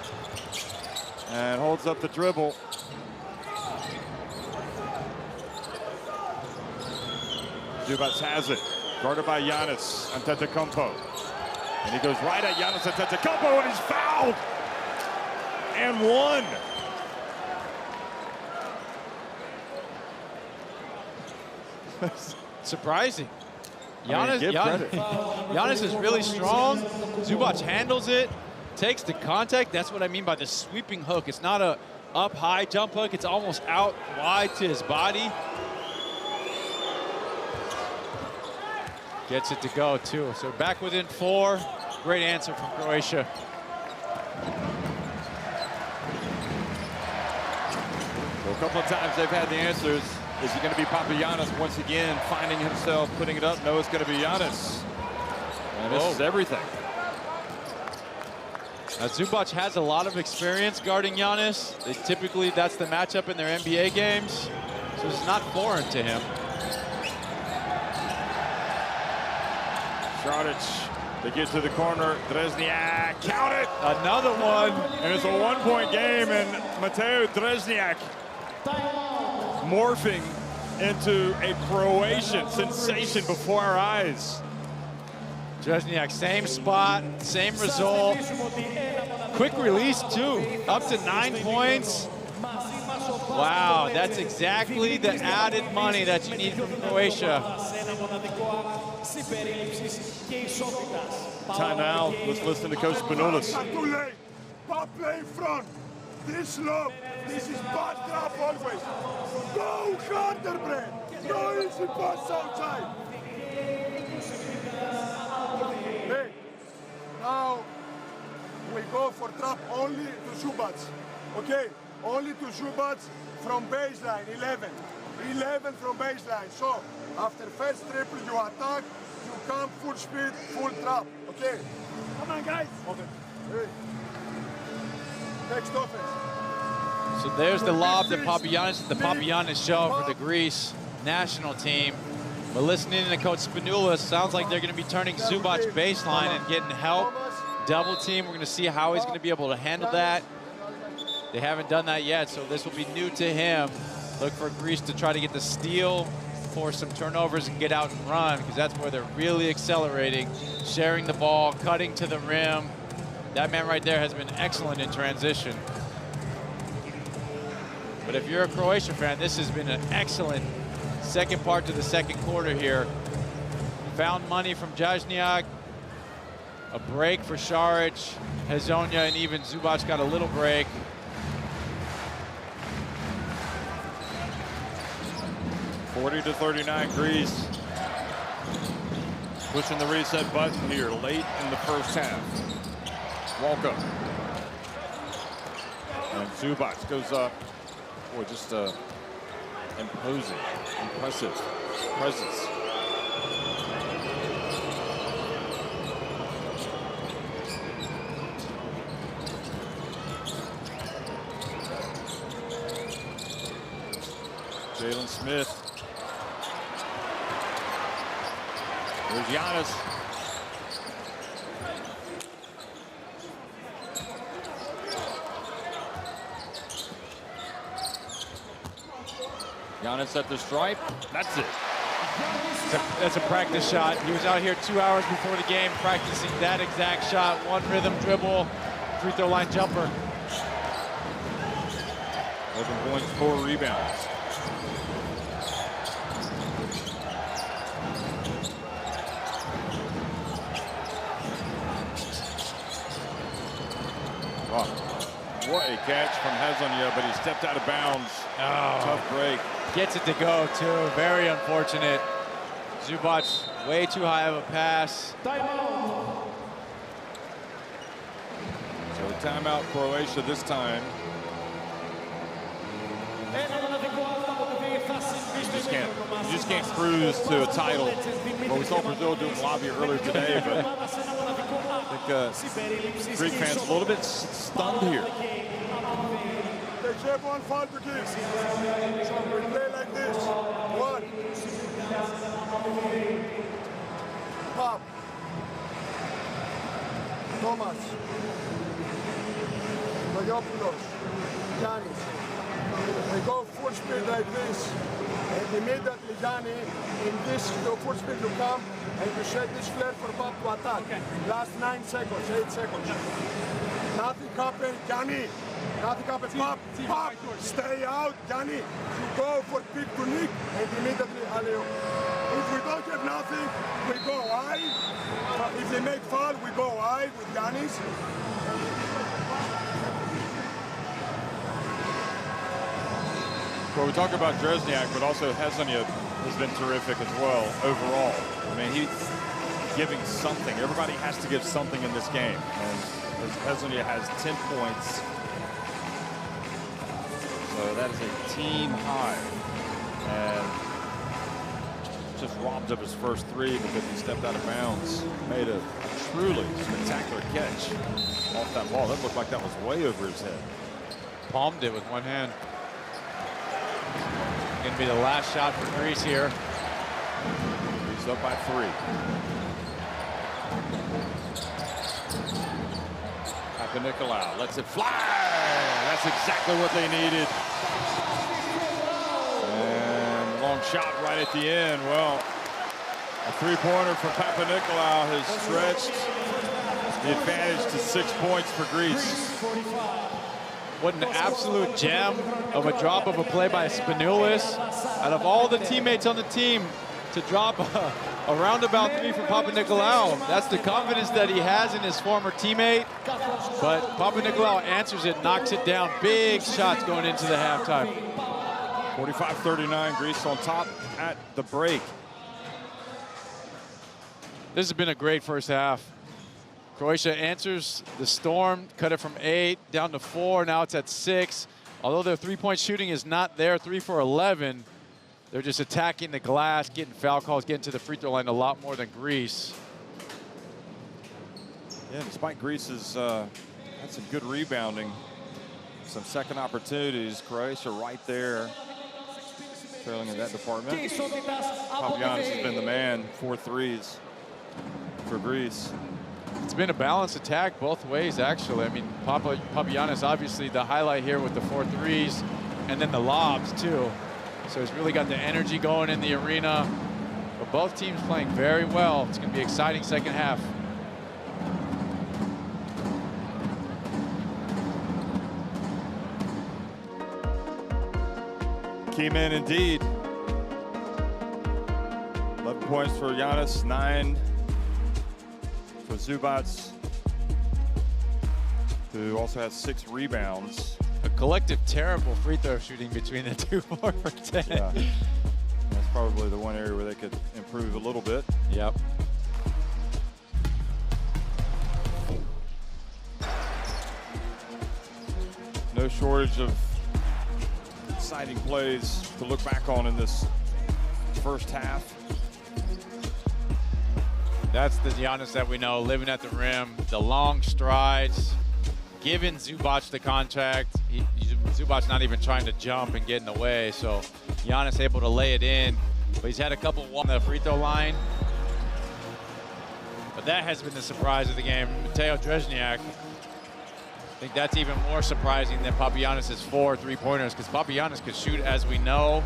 and holds up the dribble. Zubac has it, guarded by Giannis Antetokounmpo. And he goes right at Giannis Antetokounmpo, and he's fouled. And 1. Surprising. I mean, Giannis is really strong. Zubac handles it, takes the contact. That's what I mean by the sweeping hook. It's not a up high jump hook. It's almost out wide to his body. Gets it to go too. So back within 4. Great answer from Croatia. So a couple of times they've had the answers. Is it going to be Papagiannis once again finding himself, putting it up? No, it's going to be Giannis. And this is everything. Now, Zubac has a lot of experience guarding Giannis. Typically, that's the matchup in their NBA games. So it's not foreign to him. Šarić, they get to the corner. Drezniak, count it! Another one. And it's a 1-point game, and Mateo Drezniak morphing into a Croatian sensation before our eyes. Drezniak, same spot, same result. Quick release, too. Up to 9 points. Wow, that's exactly the added money that you need from Croatia. Timeout. Let's listen to Coach Spanoulis. Too late. Pop play in front. This low. This is bad trap always. Go harder, Brent. No easy pass outside. Hey, now we go for trap only to Zubac. Okay, only to Zubac from baseline, 11. 11 from baseline. So after first triple, you attack, you come full speed, full trap. Okay. Come on, guys. Okay. Hey. Next offense. So there's the lob to Papagiannis, the Papagiannis show for the Greece national team. But listening to Coach Spanoulis, sounds like they're going to be turning Zubac baseline and getting help. Double team, we're going to see how he's going to be able to handle that. They haven't done that yet, so this will be new to him. Look for Greece to try to get the steal, force some turnovers, and get out and run, because that's where they're really accelerating, sharing the ball, cutting to the rim. That man right there has been excellent in transition. But if you're a Croatia fan, this has been an excellent second part to the second quarter here. Found money from Drezniak, a break for Šarić, Hezonja, and even Zubac got a little break. (40-39) Greece. Pushing the reset button here late in the first half. Walk up. And Zubac goes up. Boy, just imposing, impressive presence. Jalen Smith. There's Giannis. Giannis at the stripe. That's it. That's a practice shot. He was out here 2 hours before the game practicing that exact shot. One rhythm dribble, free throw line jumper. 11 points, 4 rebounds. Oh, what a catch from Hezonja, but he stepped out of bounds. Oh. Tough break. Gets it to go, too. Very unfortunate. Zubac, way too high of a pass. So timeout Croatia this time. You just can't cruise to a title. Well, we saw Brazil do it in lobby earlier today, but I think Greek fans a little bit stunned here. They have one foul to give. So we play like this. One. Pop. Thomas. Vajopoulos. Giannis. They go full speed like this. And immediately, Gianni, in this full speed you come and you set this flare for Pop to attack. Okay. Last 9 seconds, 8 seconds. Nothing happened, Gianni. Nothing happened. Pop, Pop, stay out, Gianni. You go for pick to Nick and immediately alley-oop. Greece. Well, we talk about Dresniak, but also Hezonja has been terrific as well overall. I mean, he's giving something. Everybody has to give something in this game. And Hezonja has 10 points. So that is a team high. And just robbed of his first three because he stepped out of bounds. Made a truly spectacular catch off that ball. That looked like that was way over his head. Palmed it with one hand. Gonna be the last shot for Greece here. He's up by 3. Papanikolaou lets it fly. That's exactly what they needed. And long shot right at the end. Well, a 3-pointer from Papanikolaou has stretched the advantage to 6 points for Greece. What an absolute gem of a drop of a play by Spanoulis. Out of all the teammates on the team, to drop a roundabout 3 from Papanikolaou. That's the confidence that he has in his former teammate. But Papanikolaou answers it, knocks it down. Big shots going into the halftime. 45-39, Greece on top at the break. This has been a great first half. Croatia answers the storm, cut it from 8 down to 4. Now it's at 6. Although their three-point shooting is not there, 3 for 11, they're just attacking the glass, getting foul calls, getting to the free throw line a lot more than Greece. Yeah, despite Greece's had some good rebounding, some second opportunities, Croatia right there, trailing in that department. Papagiannis has been the man, 4 threes for Greece. It's been a balanced attack both ways, actually. I mean, Papagiannis obviously the highlight here with the 4 threes and then the lobs, too. So he's really got the energy going in the arena. But both teams playing very well. It's going to be an exciting second half. Key man indeed. 11 points for Giannis, 9 for Zubac, who also has 6 rebounds. A collective terrible free throw shooting between the two forwards. Yeah. That's probably the one area where they could improve a little bit. Yep. No shortage of exciting plays to look back on in this first half. That's the Giannis that we know, living at the rim, the long strides, giving Zubac the contact. Zubac not even trying to jump and get in the way, so Giannis able to lay it in. But he's had a couple on the free throw line. But that has been the surprise of the game. Mateo Dresniak. I think that's even more surprising than Papagiannis' 4 3-pointers, because Papagiannis could shoot, as we know.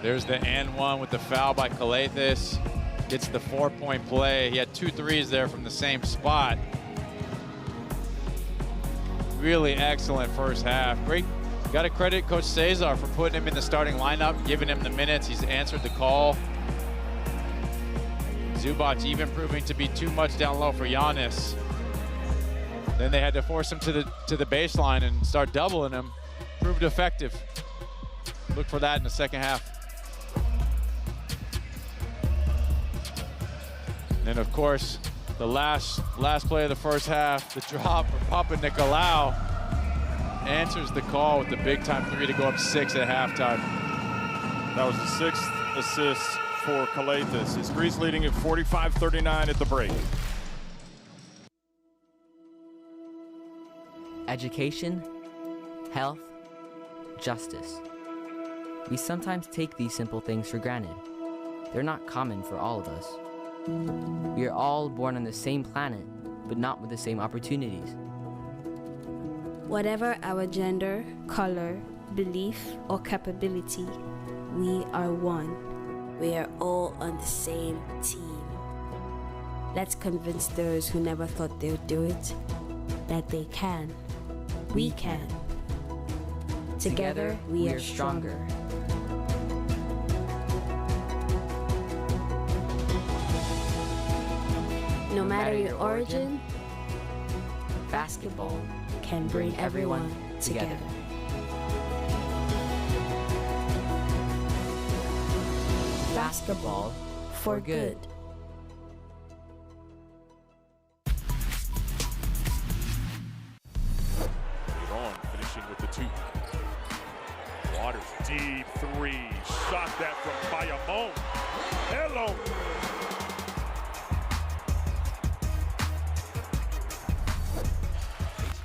There's the and one with the foul by Calathes. Gets the 4-point play. He had 2 threes there from the same spot. Really excellent first half. Great. Got to credit Coach Cesar for putting him in the starting lineup, giving him the minutes. He's answered the call. Zubac even proving to be too much down low for Giannis. Then they had to force him to the baseline and start doubling him. Proved effective. Look for that in the second half. And then, of course, the last play of the first half, the drop for Papanikolaou, answers the call with the big-time 3 to go up 6 at halftime. That was the 6th assist for Calathes. It's Greece leading at 45-39 at the break. Education, health, justice. We sometimes take these simple things for granted. They're not common for all of us. We are all born on the same planet, but not with the same opportunities. Whatever our gender, color, belief, or capability, we are one. We are all on the same team. Let's convince those who never thought they'd do it that they can. We can. Together, we are stronger. No matter your origin, basketball can bring everyone together. Basketball for good. On, finishing with the 2. Waters, deep 3. Shot that from Bayamon. Hello.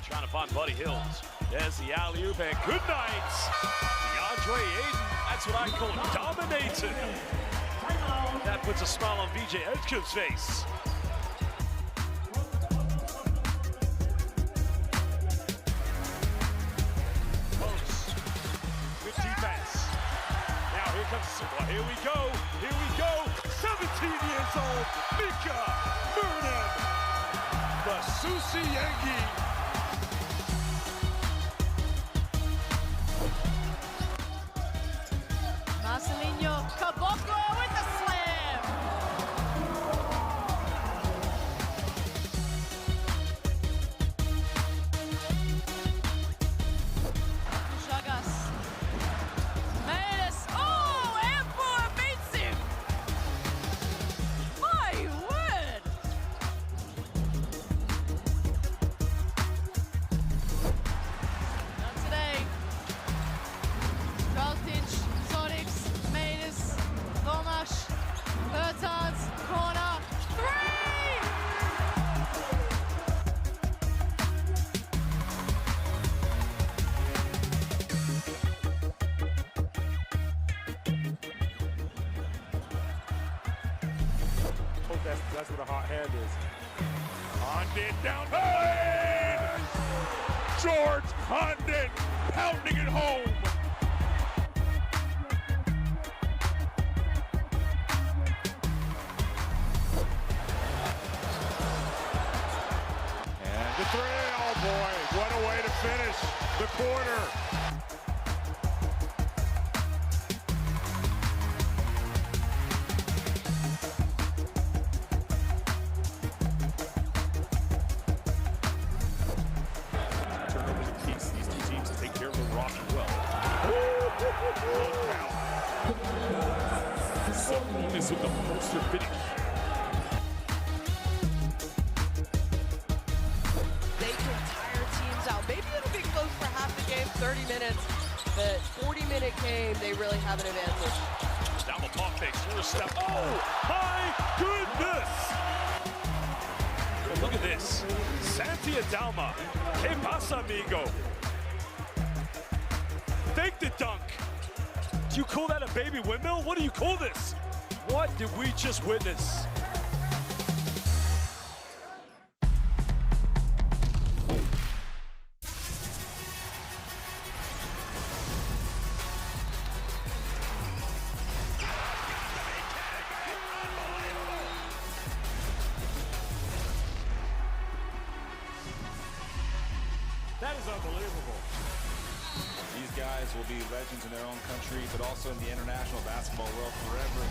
Trying to find Buddy Hills. There's the alley-oop, and good night. DeAndre Ayton, that's what I call dominating. That puts a smile on VJ Edgecombe's face. Here we go, 17 years old, Mika Murnan, the Susi Yankee. Marcelinho Caboclo with the slam. Chagas. Mendes. Oh, Ampur beats him. My word. Not today. Kaltic, Sonics, Mendes, Tomasz, Bertans, corner, 3! That's what a hot hand is. Condon down the lane! George Condon pounding it home! And the 3, oh boy, what a way to finish the quarter. Turnovers a piece. These two teams take care of the rock well. Sabonis with the poster finish. They can tire teams out. Maybe it'll be close for half the game, 30 minutes, but 40-minute game, they really have an advantage. Down the pump fake, first step. Oh, my goodness! Well, look at this. Santi Adalma. Que pasa, amigo? Fake the dunk. Do you call that a baby windmill? What do you call this? What did we just witness? That is unbelievable. These guys will be legends in their own country, but also in the international basketball world forever.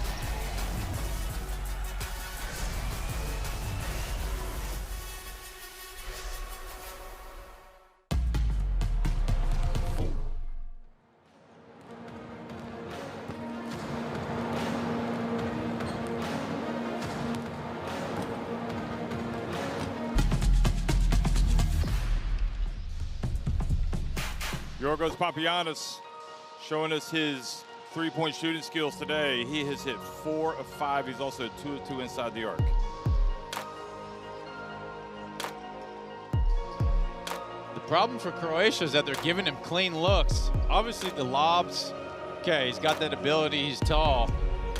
Yorgos Papagiannis showing us his three-point shooting skills today. He has hit 4 of 5. He's also 2 of 2 inside the arc. The problem for Croatia is that they're giving him clean looks. Obviously the lobs, okay, he's got that ability, he's tall.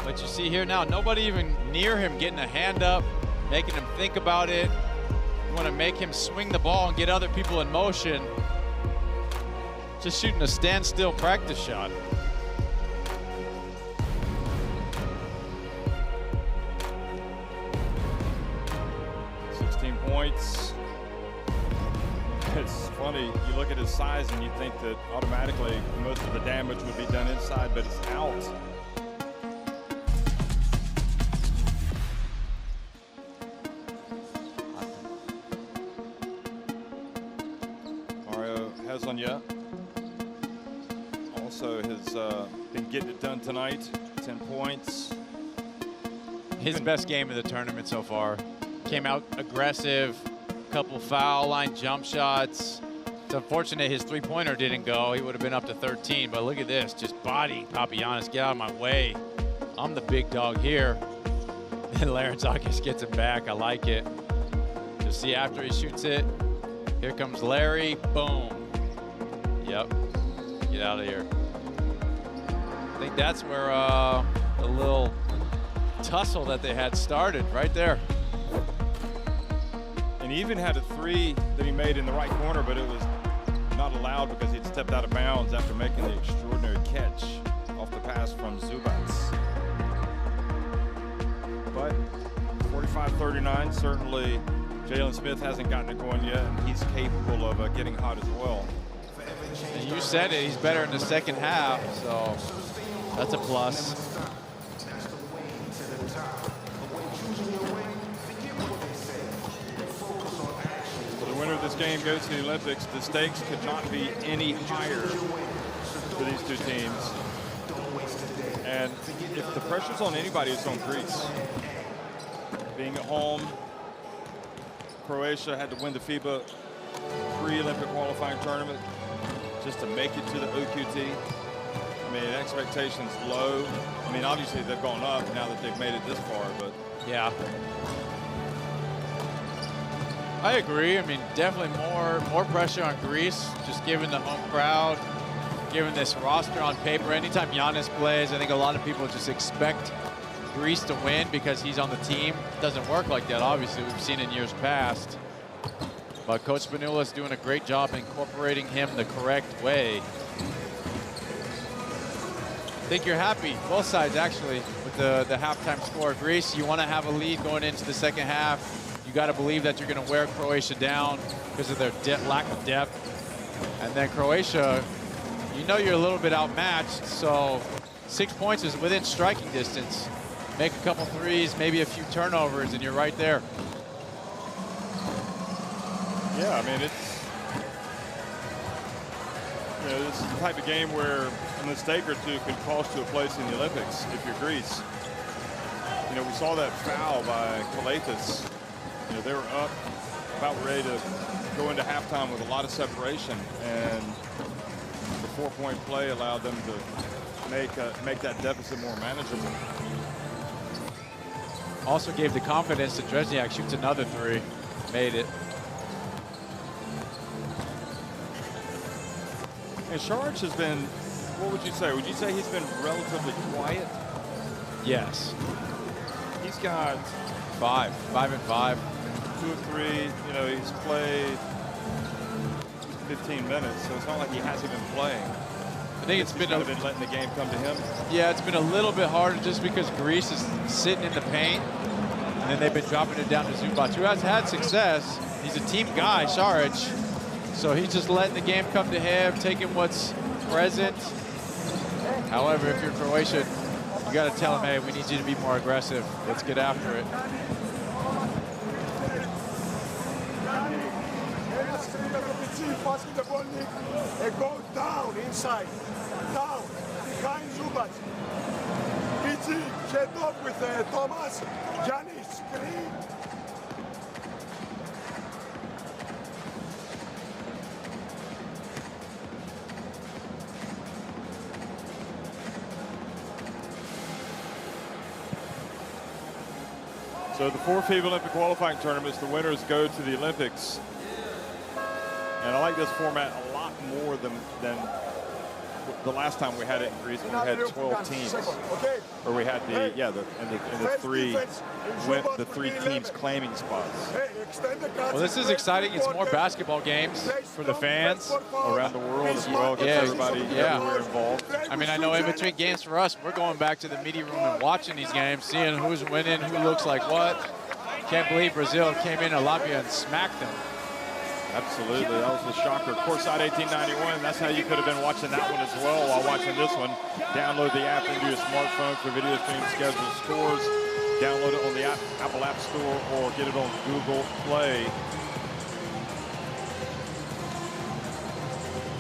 But you see here now, nobody even near him getting a hand up, making him think about it. You want to make him swing the ball and get other people in motion. Just shooting a standstill practice shot. Points. It's funny, you look at his size and you think that automatically most of the damage would be done inside, but it's out. Mario Hezonja also has been getting it done tonight. 10 points. His best game of the tournament so far. Came out aggressive, couple foul line jump shots. It's unfortunate his three-pointer didn't go. He would have been up to 13, but look at this, just body Papagiannis, get out of my way. I'm the big dog here. And Larentzakis gets it back, I like it. Just see after he shoots it, here comes Larry, boom. Yep, get out of here. I think that's where the little tussle that they had started, right there. And he even had a three that he made in the right corner, but it was not allowed because he'd stepped out of bounds after making the extraordinary catch off the pass from Zubats. But 45-39, certainly Jalen Smith hasn't gotten it going yet, and he's capable of getting hot as well. And you said it, he's better in the second half, so that's a plus. The winner of this game goes to the Olympics. The stakes could not be any higher for these two teams. And if the pressure's on anybody, it's on Greece. Being at home, Croatia had to win the FIBA pre-Olympic qualifying tournament just to make it to the OQT. I mean, expectations low. I mean, obviously they've gone up now that they've made it this far, but yeah. I agree. I mean, definitely more pressure on Greece, just given the home crowd, given this roster on paper. Anytime Giannis plays, I think a lot of people just expect Greece to win because he's on the team. It doesn't work like that, obviously. We've seen in years past. But Coach Spanula is doing a great job incorporating him the correct way. I think you're happy, both sides actually, with the halftime score. Greece, you want to have a lead going into the second half. You got to believe that you're going to wear Croatia down because of their lack of depth. And then Croatia, you know you're a little bit outmatched, so 6 points is within striking distance. Make a couple threes, maybe a few turnovers, and you're right there. Yeah, I mean, it's, you know, this is the type of game where a mistake or two could cost you a place in the Olympics if you're Greece. You know, we saw that foul by Kalaitis. You know, they were up, about ready to go into halftime with a lot of separation, and the 4-point play allowed them to make that deficit more manageable. Also gave the confidence that Dresniak shoots another three, made it. And Saric has been, what would you say? Would you say he's been relatively quiet? Yes. He's got 5 and 5. 2 of 3, you know, he's played 15 minutes, so it's not like he hasn't been playing. I think it's been letting the game come to him. Yeah, it's been a little bit harder just because Greece is sitting in the paint, and then they've been dropping it down to Zubac, who has had success. He's a team guy, Saric, so he's just letting the game come to him, taking what's present. However, if you're Croatia, you got to tell him, hey, we need you to be more aggressive. Let's get after it. Passing the ball, Nick, and go down, inside, down, behind Zubac. PG, head up with Thomas, Giannis, screen. So the 4 FIBA Olympic qualifying tournaments, the winners go to the Olympics. And I like this format a lot more than the last time we had it in Greece when we had 12 teams. Or we had the three teams claiming spots. Well, this is exciting. It's more basketball games for the fans around the world as well. Everybody everywhere involved. I mean, I know in between games for us, we're going back to the media room and watching these games, seeing who's winning, who looks like what. Can't believe Brazil came into Latvia and smacked them. Absolutely, that was the shocker. Courtside 1891, that's how you could have been watching that one as well while watching this one. Download the app into your smartphone for video stream schedule scores. Download it on the Apple App Store or get it on Google Play.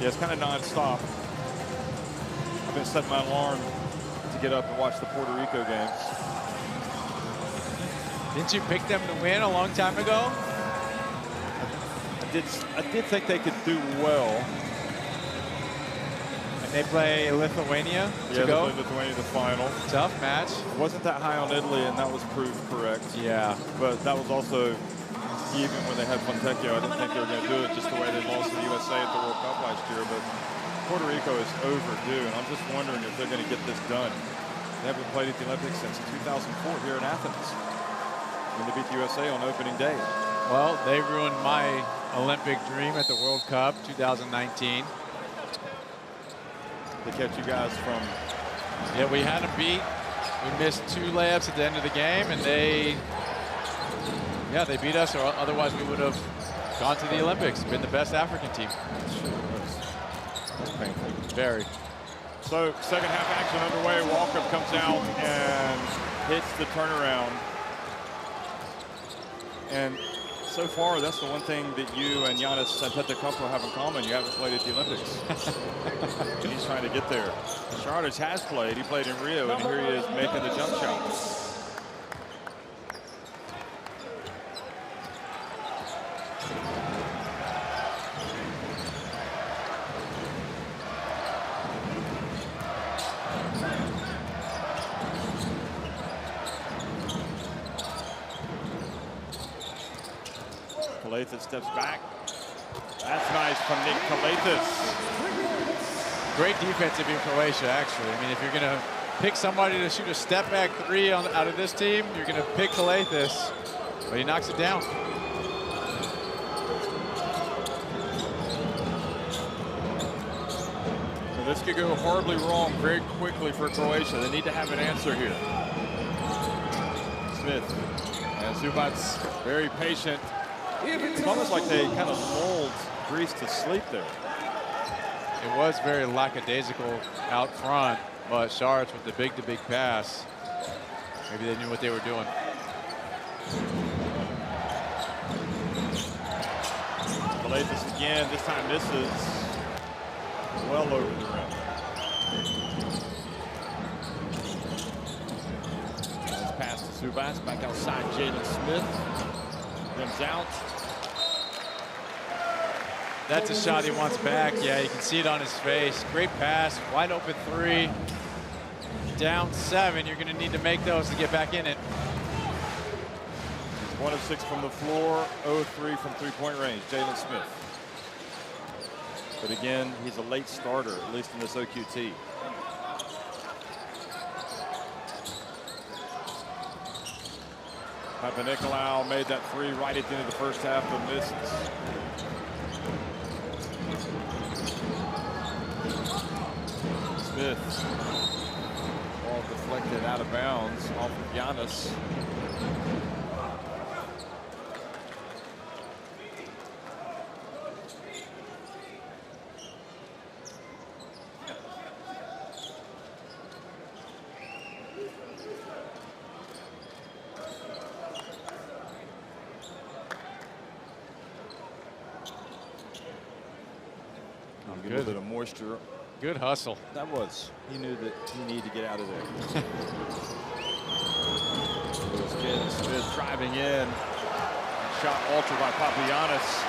Yeah, it's kind of non-stop. I've been setting my alarm to get up and watch the Puerto Rico games. Didn't you pick them to win a long time ago? I did think they could do well. And they play Lithuania to go? They play Lithuania in the final. Tough match. Wasn't that high on Italy, and that was proved correct. Yeah. But that was also, even when they had Fontecchio, I didn't think they were going to do it just the way they lost to the USA at the World Cup last year. But Puerto Rico is overdue, and I'm just wondering if they're going to get this done. They haven't played at the Olympics since 2004 here in Athens, when they beat the USA on opening day. Well, they ruined my Olympic dream at the World Cup 2019. They kept you guys from... Yeah, we had them beat. We missed 2 layups at the end of the game, and they beat us, or otherwise we would have gone to the Olympics, been the best African team. That's painful. Very. So, second half action underway. Walkup comes out and hits the turnaround. And so far, that's the one thing that you and Giannis Antetokounmpo have in common. You haven't played at the Olympics. He's trying to get there. Shardic has played. He played in Rio, and here he is making the jump shot. Calathes steps back. That's nice from Nick Calathes. Great defensive in Croatia, actually. I mean, if you're going to pick somebody to shoot a step back 3 out of this team, you're going to pick Calathes, but he knocks it down. So this could go horribly wrong very quickly for Croatia. They need to have an answer here. Smith and Zubac's very patient. It's almost like they kind of lulled Greece to sleep there. It was very lackadaisical out front, but Shards with the big-to-big pass. Maybe they knew what they were doing. Calathes again, this time misses well over the rim. Nice pass to Zubac, back outside Jalen Smith. Rims out. That's a shot he wants back. Yeah, you can see it on his face. Great pass, wide open 3. Down 7, you're going to need to make those to get back in it. 1 of 6 from the floor, 0 of 3 from three-point range, Jalen Smith. But again, he's a late starter, at least in this OQT. Papanikolaou made that 3 right at the end of the first half, but misses. Smith, ball deflected out of bounds off of Giannis. Get a little bit of moisture. Good hustle. That was. He knew that he needed to get out of there. Smith driving in. Shot altered by Papagiannis.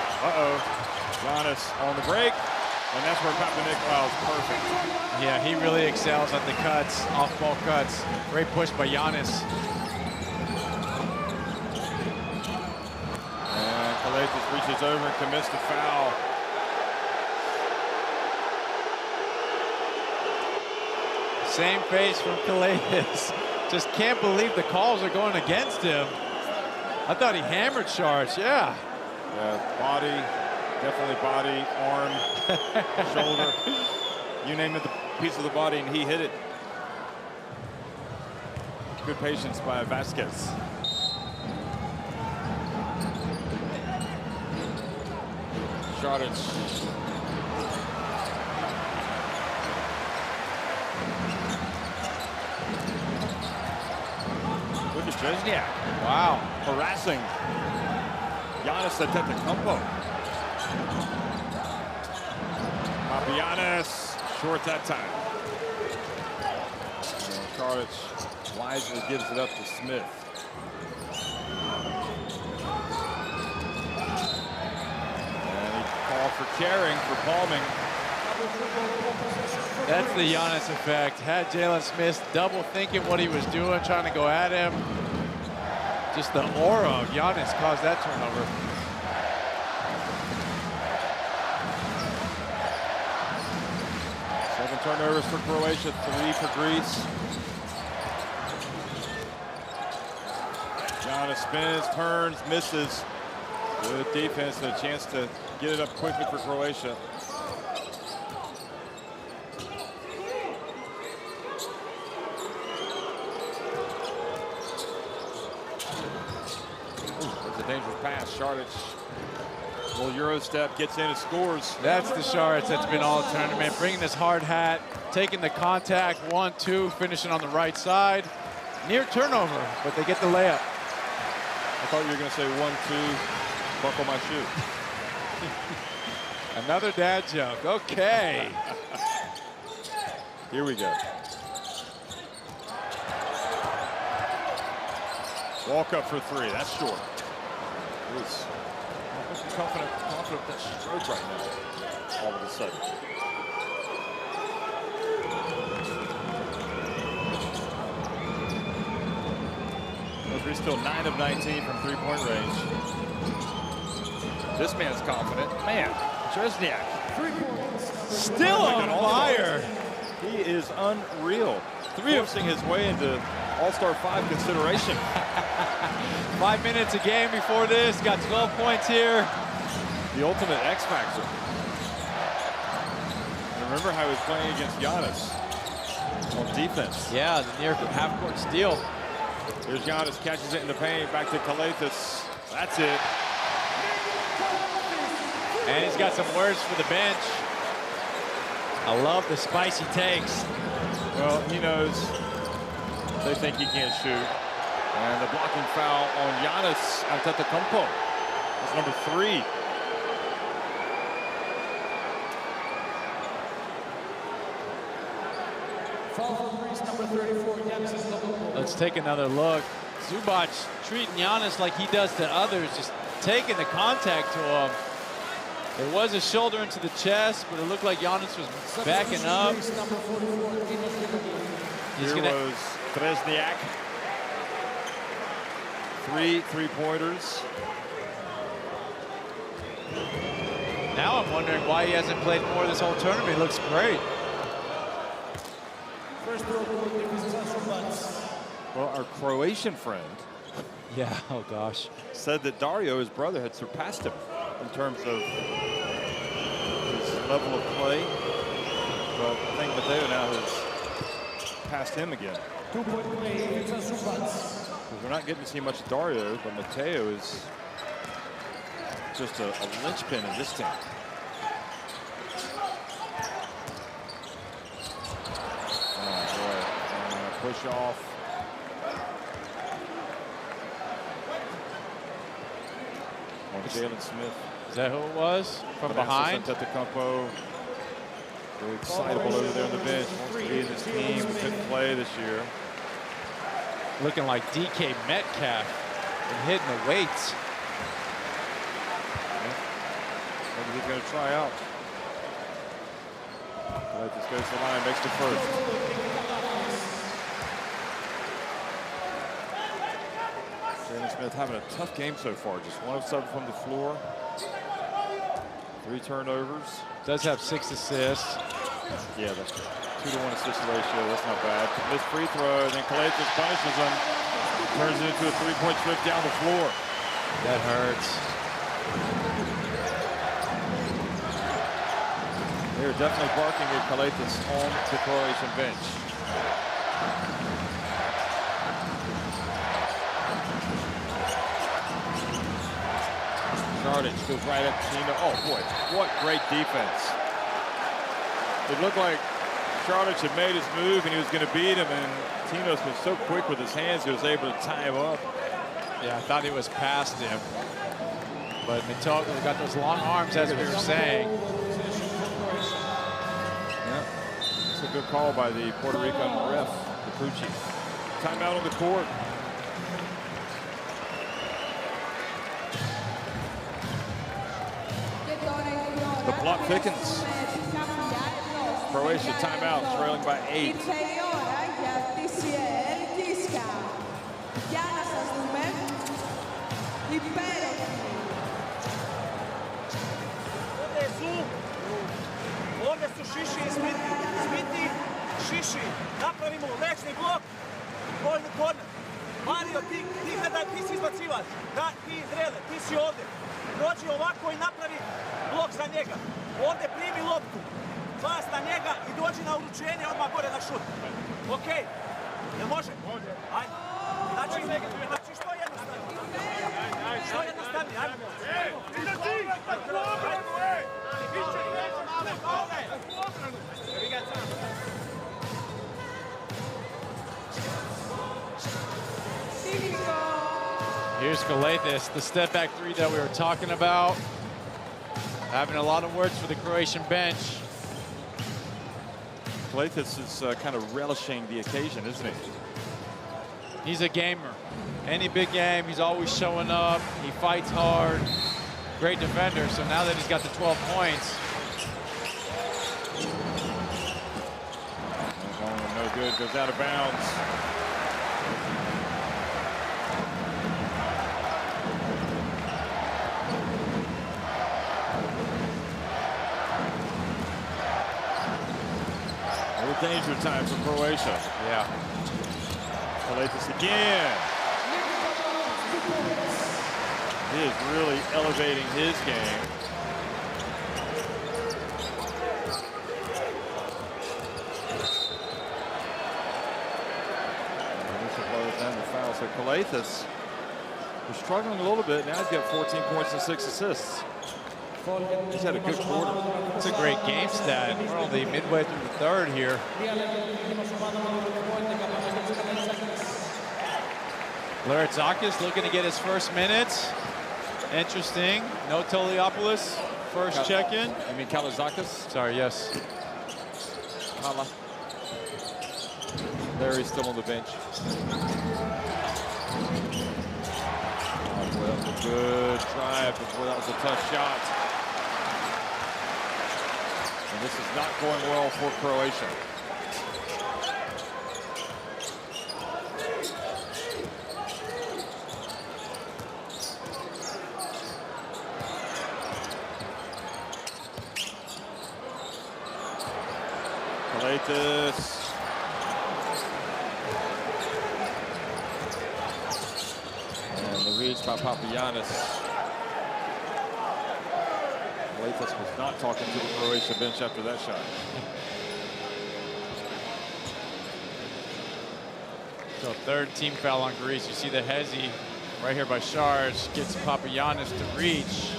Giannis on the break. And that's where Papanikolaou is perfect. Yeah, he really excels at the cuts, off-ball cuts. Great push by Giannis. And Calathes reaches over and commits the foul. Same face from Calathes. Just can't believe the calls are going against him. I thought he hammered Shards, yeah. Yeah, body, definitely body, arm, shoulder. You name it, the piece of the body, and he hit it. Good patience by Vasquez. Šarić. Look at Dresniak. Wow. Harassing Giannis Antetokounmpo. Papagiannis short that time. Šarić wisely gives it up to Smith. And he called for carrying, for palming. That's the Giannis effect. Had Jalen Smith double thinking what he was doing, trying to go at him. Just the aura of Giannis caused that turnover. Seven turnovers for Croatia, 3 for Greece. Giannis spins, turns, misses. Good defense and a chance to get it up quickly for Croatia. There's a dangerous pass. Šarić, little Euro step, gets in and scores. That's the Šarić that's been all tournament, bringing this hard hat, taking the contact, 1-2, finishing on the right side. Near turnover, but they get the layup. I thought you were going to say 1-2, buckle my shoe. Another dad joke. Okay. Here we go. Walk up for 3. That's short. He's confident with that stroke right now. All of a sudden. He's still 9 of 19 from 3-point range. This man's confident. Man, Dresniak. Still on fire. He is unreal. Forcing his way into All-Star 5 consideration. 5 minutes a game before this. Got 12 points here. The ultimate X factor. And remember how he was playing against Giannis on defense. Yeah, the near half-court steal. Here's Giannis, catches it in the paint, back to Kalaitis. That's it. And he's got some words for the bench. I love the spicy takes. Well, he knows they think he can't shoot. And the blocking foul on Giannis Antetokounmpo. That's number 3. Let's take another look. Zubac treating Giannis like he does to others, just taking the contact to him. There was a shoulder into the chest, but it looked like Giannis was backing up. Here was Dresniak. 3 3-pointers. Now I'm wondering why he hasn't played more this whole tournament. He looks great. Well, our Croatian friend, yeah, oh gosh, said that Dario, his brother, had surpassed him in terms of his level of play. But I think Mateo now has passed him again. We're not getting to see much Dario, but Mateo is just a linchpin in this team. Oh boy, push off. Jalen Smith. Is that who it was? From behind? Antetokounmpo. Really excitable over there on the bench. Wants to be in this team. Couldn't play this year. Looking like DK Metcalf and hitting the weights. Maybe he's going to try out. This goes to the line, makes the first. Jalen Smith having a tough game so far. Just 1 of 7 from the floor. 3 turnovers. Does have 6 assists. Yeah, that's 2-to-1 assist ratio. That's not bad. Missed free throw, and then Kalaitis punishes him. Turns it into a 3-point trip down the floor. That hurts. They're definitely barking at Kalaitis on the Croatian bench. Shardic goes right at Tino. Oh boy, what great defense. It looked like Shardic had made his move and he was going to beat him, and Tinos was so quick with his hands he was able to tie him up. Yeah, I thought he was past him. But Mitogo got those long arms, as we were saying. Yeah, it's a good call by the Puerto Rican ref, Capucci. Timeout on the court. The plot thickens. Croatia timeout, trailing by 8. Ovdje su Šiši i Smiti. Smiti, Šiši. Napravimo lečni blok. Poljni korner. Mario, ti gledaj, ti si izbacivač. Ti Drele, ti si ovdje. Prođi ovako i napravi blok za njega. Ovdje primi loptu. Pas na njega i dođi na uručenje odmah gore na šut. Okej. Jel može? Može. Ajde. Znači što jednostavnije? Što jednostavnije? Ajde. Here's Galathis, the step back three that we were talking about. Having a lot of words for the Croatian bench. Galathis is kind of relishing the occasion, isn't he? He's a gamer. Any big game, he's always showing up. He fights hard. Great defender, so now that he's got the 12 points. No good, goes out of bounds. Danger time for Croatia. Yeah. Galathis again. He is really elevating his game. So Galathis was struggling a little bit. Now he's got 14 points and 6 assists. He's had a good quarter. It's a great game stat. We're only midway through the third here. Larizakis looking to get his first minutes. Interesting. No Toliopoulos. First check-in. You mean Kalazakis? Sorry, yes. Kala. Larry's still on the bench. Oh, boy, that was a good drive before that was a tough shot. And this is not going well for Croatia. Galathis. And the reach by Papagiannis. Galathis was not talking to the Croatia bench after that shot. So third team foul on Greece. You see the hezzy right here by Shards. Gets Papagiannis to reach.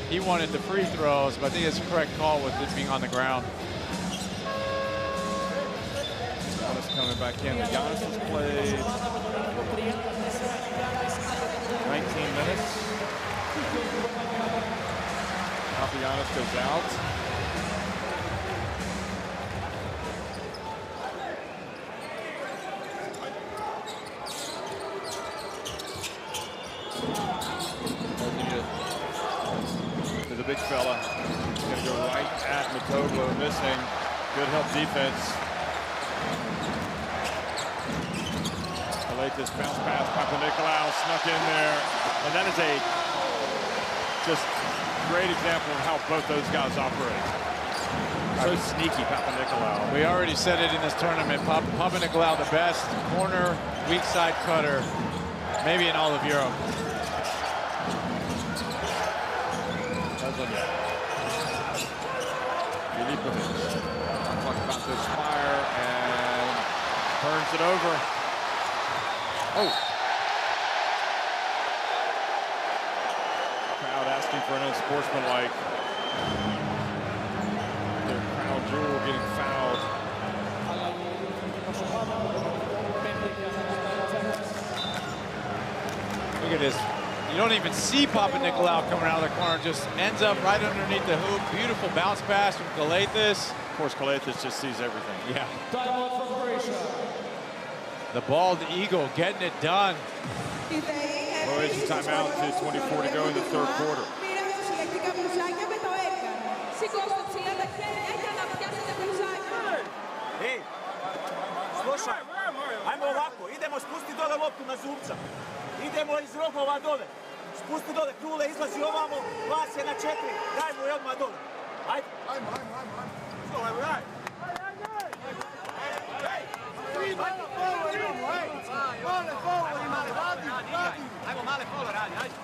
He wanted the free throws, but I think it's a correct call with it being on the ground. Giannis coming back in. Giannis has played 19 minutes. Papagiannis goes out. There's a big fella. He's going to go right at Matogo, missing. Good help defense. Galathis bounce pass, Papanikolaou snuck in there. And that is a just great example of how both those guys operate. So sneaky, Papanikolaou. We already said it in this tournament. Papanikolaou, the best corner, weak side cutter, maybe in all of Europe. Filipovic. Talk about this fire and turns it over. Oh. Crowd asking asking for an unsportsmanlike. Their crown jewel getting fouled. Look at this. You don't even see Papa Nicolau coming out of the corner. Just ends up right underneath the hoop. Beautiful bounce pass from Kalathis. Of course, Kalathis just sees everything. Yeah. The bald eagle getting it done. Croatia timeout, 2:24 to go in the third quarter. Ej, slušaj, ajmo ovako, idemo spusti dole loptu na Zubca. Idemo iz rogova dole. Spusti dole, Krule izlazi ovamo, Vas je na 4, daj mu je odmah dole. Ajde. Ajmo. Ajmo, daj. Ajmo male polo radi, ajde.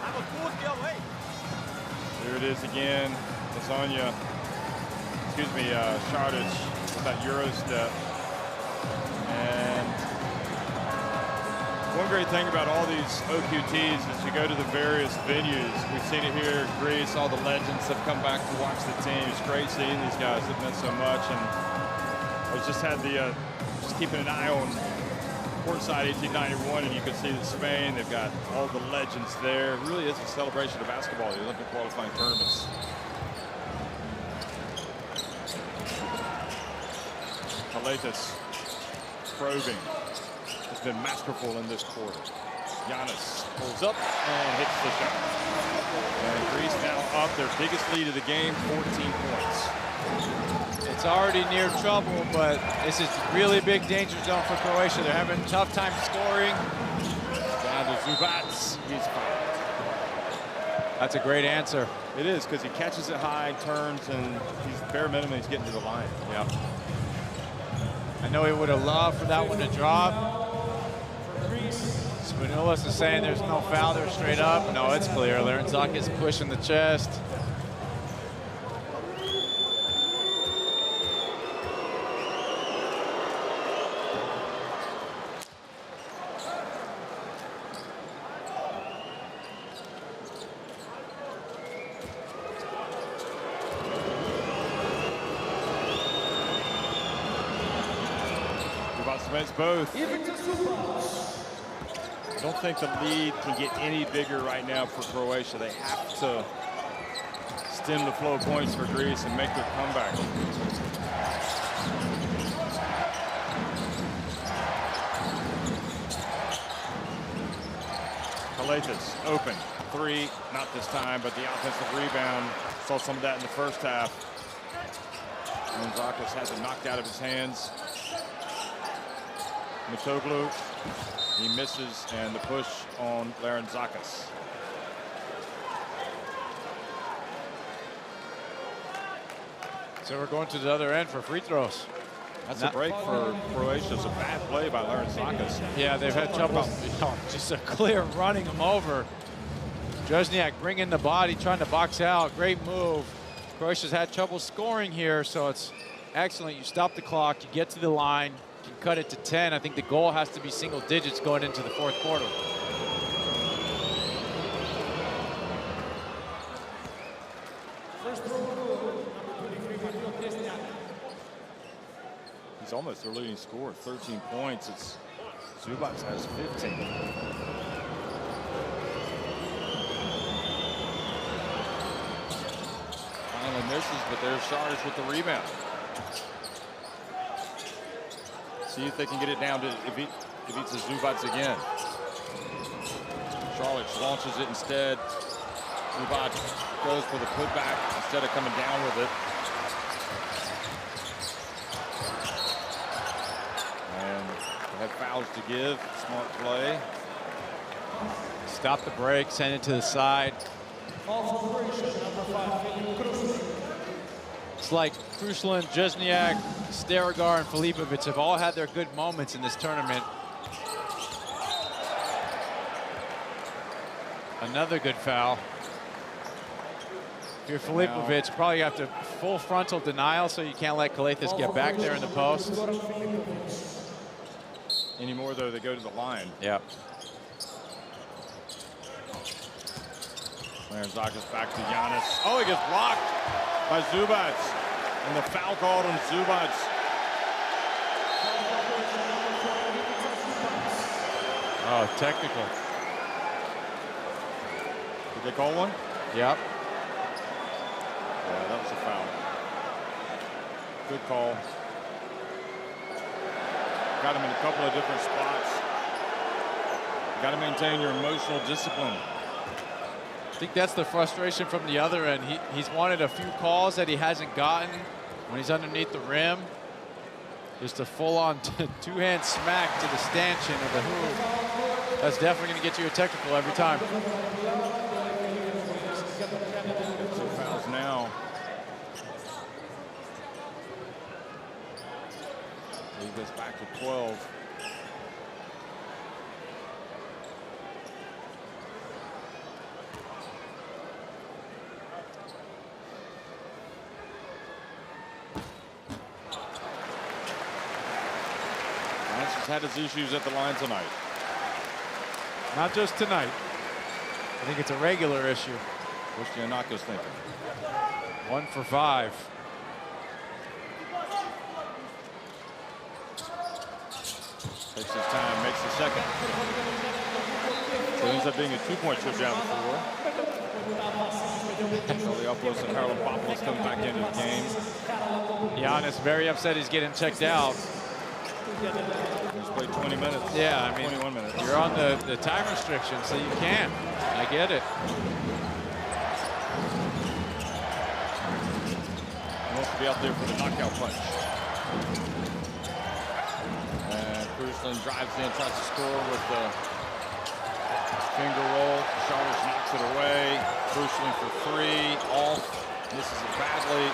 Ajmo spusti ovo, ej. Here it is again. Lasagna, Šarić with that Euro step. And one great thing about all these OQTs is you go to the various venues. We've seen it here in Greece. All the legends have come back to watch the team. It's great seeing these guys that meant so much. And I just had just keeping an eye on courtside 1891, and you can see that Spain, they've got all the legends there. It really is a celebration of basketball, the Olympic qualifying tournaments. Kalathis probing. Has been masterful in this quarter. Giannis pulls up and hits the shot. And Greece now up their biggest lead of the game, 14 points. It's already near trouble, but this is really big danger zone for Croatia. They're having a tough time scoring. Down to Zubac. He's fouled. That's a great answer. It is, because he catches it high, turns, and he's bare minimum, he's getting to the line. Yeah. I know he would have loved for that one to drop. Spinoulis is saying there's no foul there straight up. No, it's clear. Larenzakis pushing the chest. Both. I don't think the lead can get any bigger right now for Croatia. They have to stem the flow of points for Greece and make their comeback. Kalathis open. 3, not this time, but the offensive rebound. Saw some of that in the first half. Larenzakis has it knocked out of his hands. Mitoglu, he misses, and the push on Larenzakis. So we're going to the other end for free throws. That's a break for Croatia. It's a bad play by Larenzakis. Yeah, they've had trouble. Just a clear running him over. Drezniak bringing the body, trying to box out. Great move. Croatia's had trouble scoring here, so it's excellent. You stop the clock, you get to the line, you can cut it to 10. I think the goal has to be single digits going into the fourth quarter. He's almost their leading scorer, 13 points. It's Zubac has 15. Finally misses, but there's Šarić with the rebound. See if they can get it down to Ivica Zubac again. Šarić launches it instead. Zubac goes for the putback instead of coming down with it. And they have fouls to give. Smart play. Stop the break, send it to the side. It's like Kruslan, Drezniak, Staragar, and Filipovic have all had their good moments in this tournament. Another good foul. If you're Filipovic, probably have to full frontal denial so you can't let Kalathis get back there in the post. Anymore, though, they go to the line. Yeah. Marzakis back to Giannis. Oh, he gets blocked by Zubac. And the foul called on Zubac. Oh, technical. Did they call one? Yep. Yeah, that was a foul. Good call. Got him in a couple of different spots. Got to maintain your emotional discipline. I think that's the frustration from the other end. He's wanted a few calls that he hasn't gotten when he's underneath the rim. Just a full-on two-hand smack to the stanchion of the hoop. That's definitely going to get you a technical every time. Two fouls now. He goes back to 12. Has had his issues at the line tonight. Not just tonight. I think it's a regular issue. What's Giannakis thinking? 1 for 5. Takes his time, makes the second. So it ends up being a 2-point trip down the floor. Eliopoulos and Haralambopoulos come back into the game. Giannis very upset he's getting checked out. He's played 20 minutes. Yeah, I mean, 21 minutes. You're on the time restriction, so you can. I get it. He wants to be out there for the knockout punch. And Cruzland drives in, tries to score with the finger roll. Charles knocks it away. Cruzland for 3. Off. Misses it badly.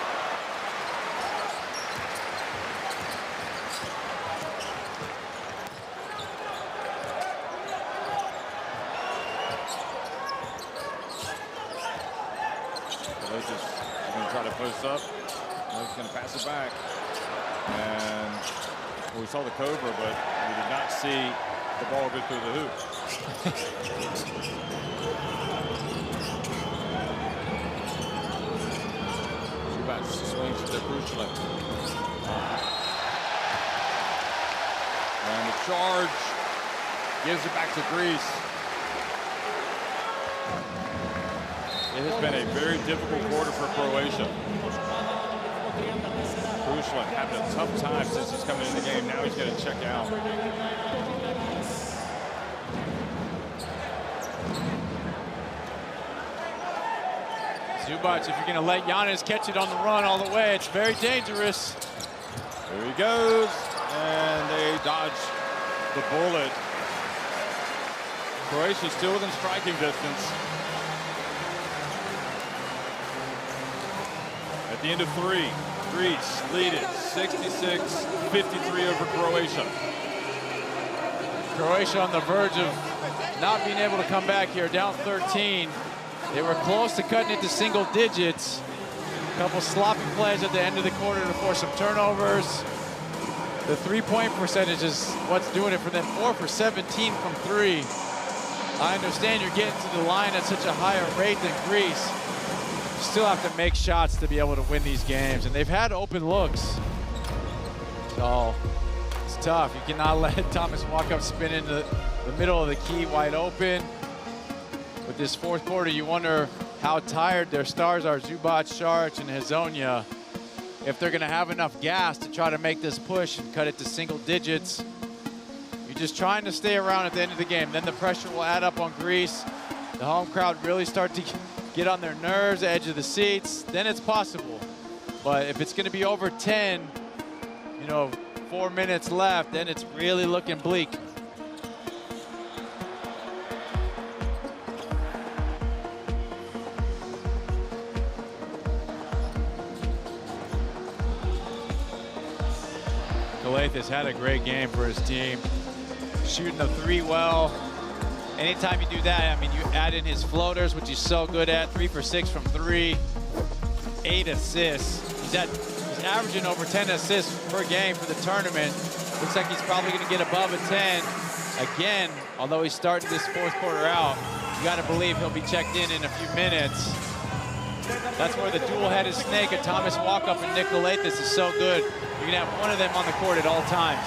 Post up. He's going to pass it back. And we saw the Cobra, but we did not see the ball go through the hoop. Zubac swings to Cruzland. And the charge gives it back to Greece. It has been a very difficult quarter for Croatia. Cruzland having a tough time since he's coming in the game. Now he's going to check out. Zubac, if you're going to let Giannis catch it on the run all the way, it's very dangerous. There he goes. And they dodge the bullet. Croatia still within striking distance. At the end of 3, Greece lead it 66-53 over Croatia. Croatia on the verge of not being able to come back here, down 13. They were close to cutting it to single digits. A couple sloppy plays at the end of the quarter to force some turnovers. The three-point percentage is what's doing it for them. 4 for 17 from 3. I understand you're getting to the line at such a higher rate than Greece. You still have to make shots to be able to win these games, and they've had open looks. So it's tough. You cannot let Thomas walk up, spin into the middle of the key wide open. With this fourth quarter, you wonder how tired their stars are, Zubac, Saric, and Hezonja, if they're gonna have enough gas to try to make this push and cut it to single digits. You're just trying to stay around at the end of the game. Then the pressure will add up on Greece. The home crowd really start to get on their nerves, the edge of the seats. Then it's possible. But if it's gonna be over 10, 4 minutes left, then it's really looking bleak. Calathe has had a great game for his team. Shooting the three well. Anytime you do that, I mean, you add in his floaters, which he's so good at. 3 for 6 from 3. 8 assists. He's averaging over 10 assists per game for the tournament. Looks like he's probably going to get above a 10 again, although he's starting this fourth quarter out. You got to believe he'll be checked in a few minutes. That's where the dual-headed snake of Thomas Walkup and Nick Galathis is so good. You can have one of them on the court at all times.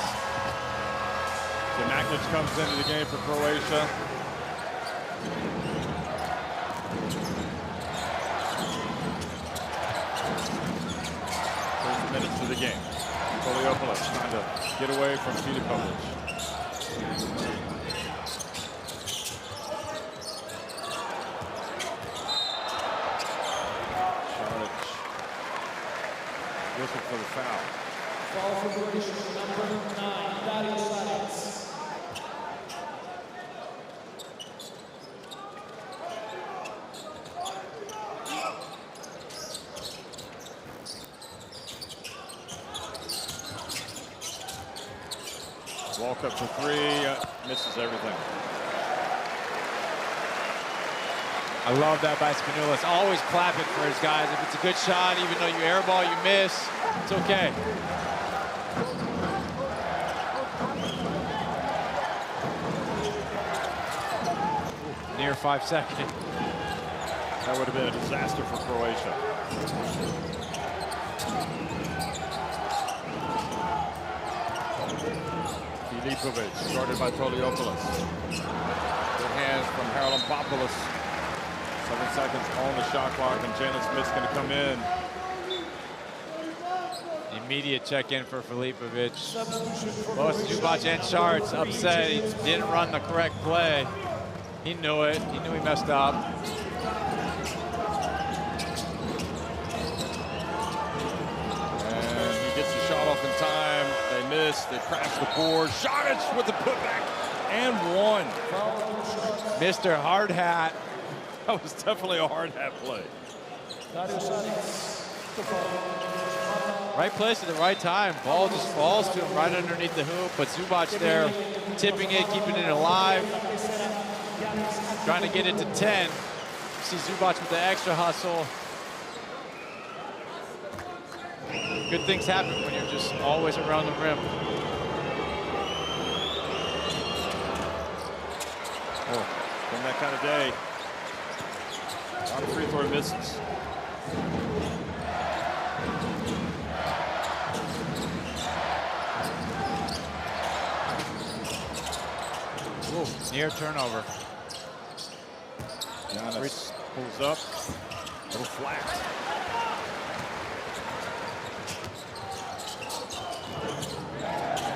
So Magnus comes into the game for Croatia. Minutes to the game. Poliopoulos trying to get away from Filipovic. Šarić looking for the foul. Foul for Croatia, number 9, Dario Šarić. Walk up to three, misses everything. I love that by Spanoulis. Always clapping for his guys. If it's a good shot, even though you airball, you miss, it's okay. Near 5 seconds. That would have been a disaster for Croatia. Filipovic, guarded by Poliopoulos. Good hands from Haralampopoulos. 7 seconds on the shot clock, and Jalen Smith's going to come in. Immediate check-in for Filipovic. Both Zubac and Šarić upset. He didn't run the correct play. He knew it. He knew he messed up. And he gets the shot off in time. They miss. They crash the board. Šarić with the putback and one. Mr. Hard Hat. That was definitely a hard hat play. Right place at the right time. Ball just falls to him right underneath the hoop, but Zubac there tipping it, keeping it alive. Trying to get it to 10. See Zubac with the extra hustle. Good things happen when you're just always around the rim. Oh, been that kind of day. A lot of free throw misses. Ooh, near turnover. Giannis pulls up, a little flat.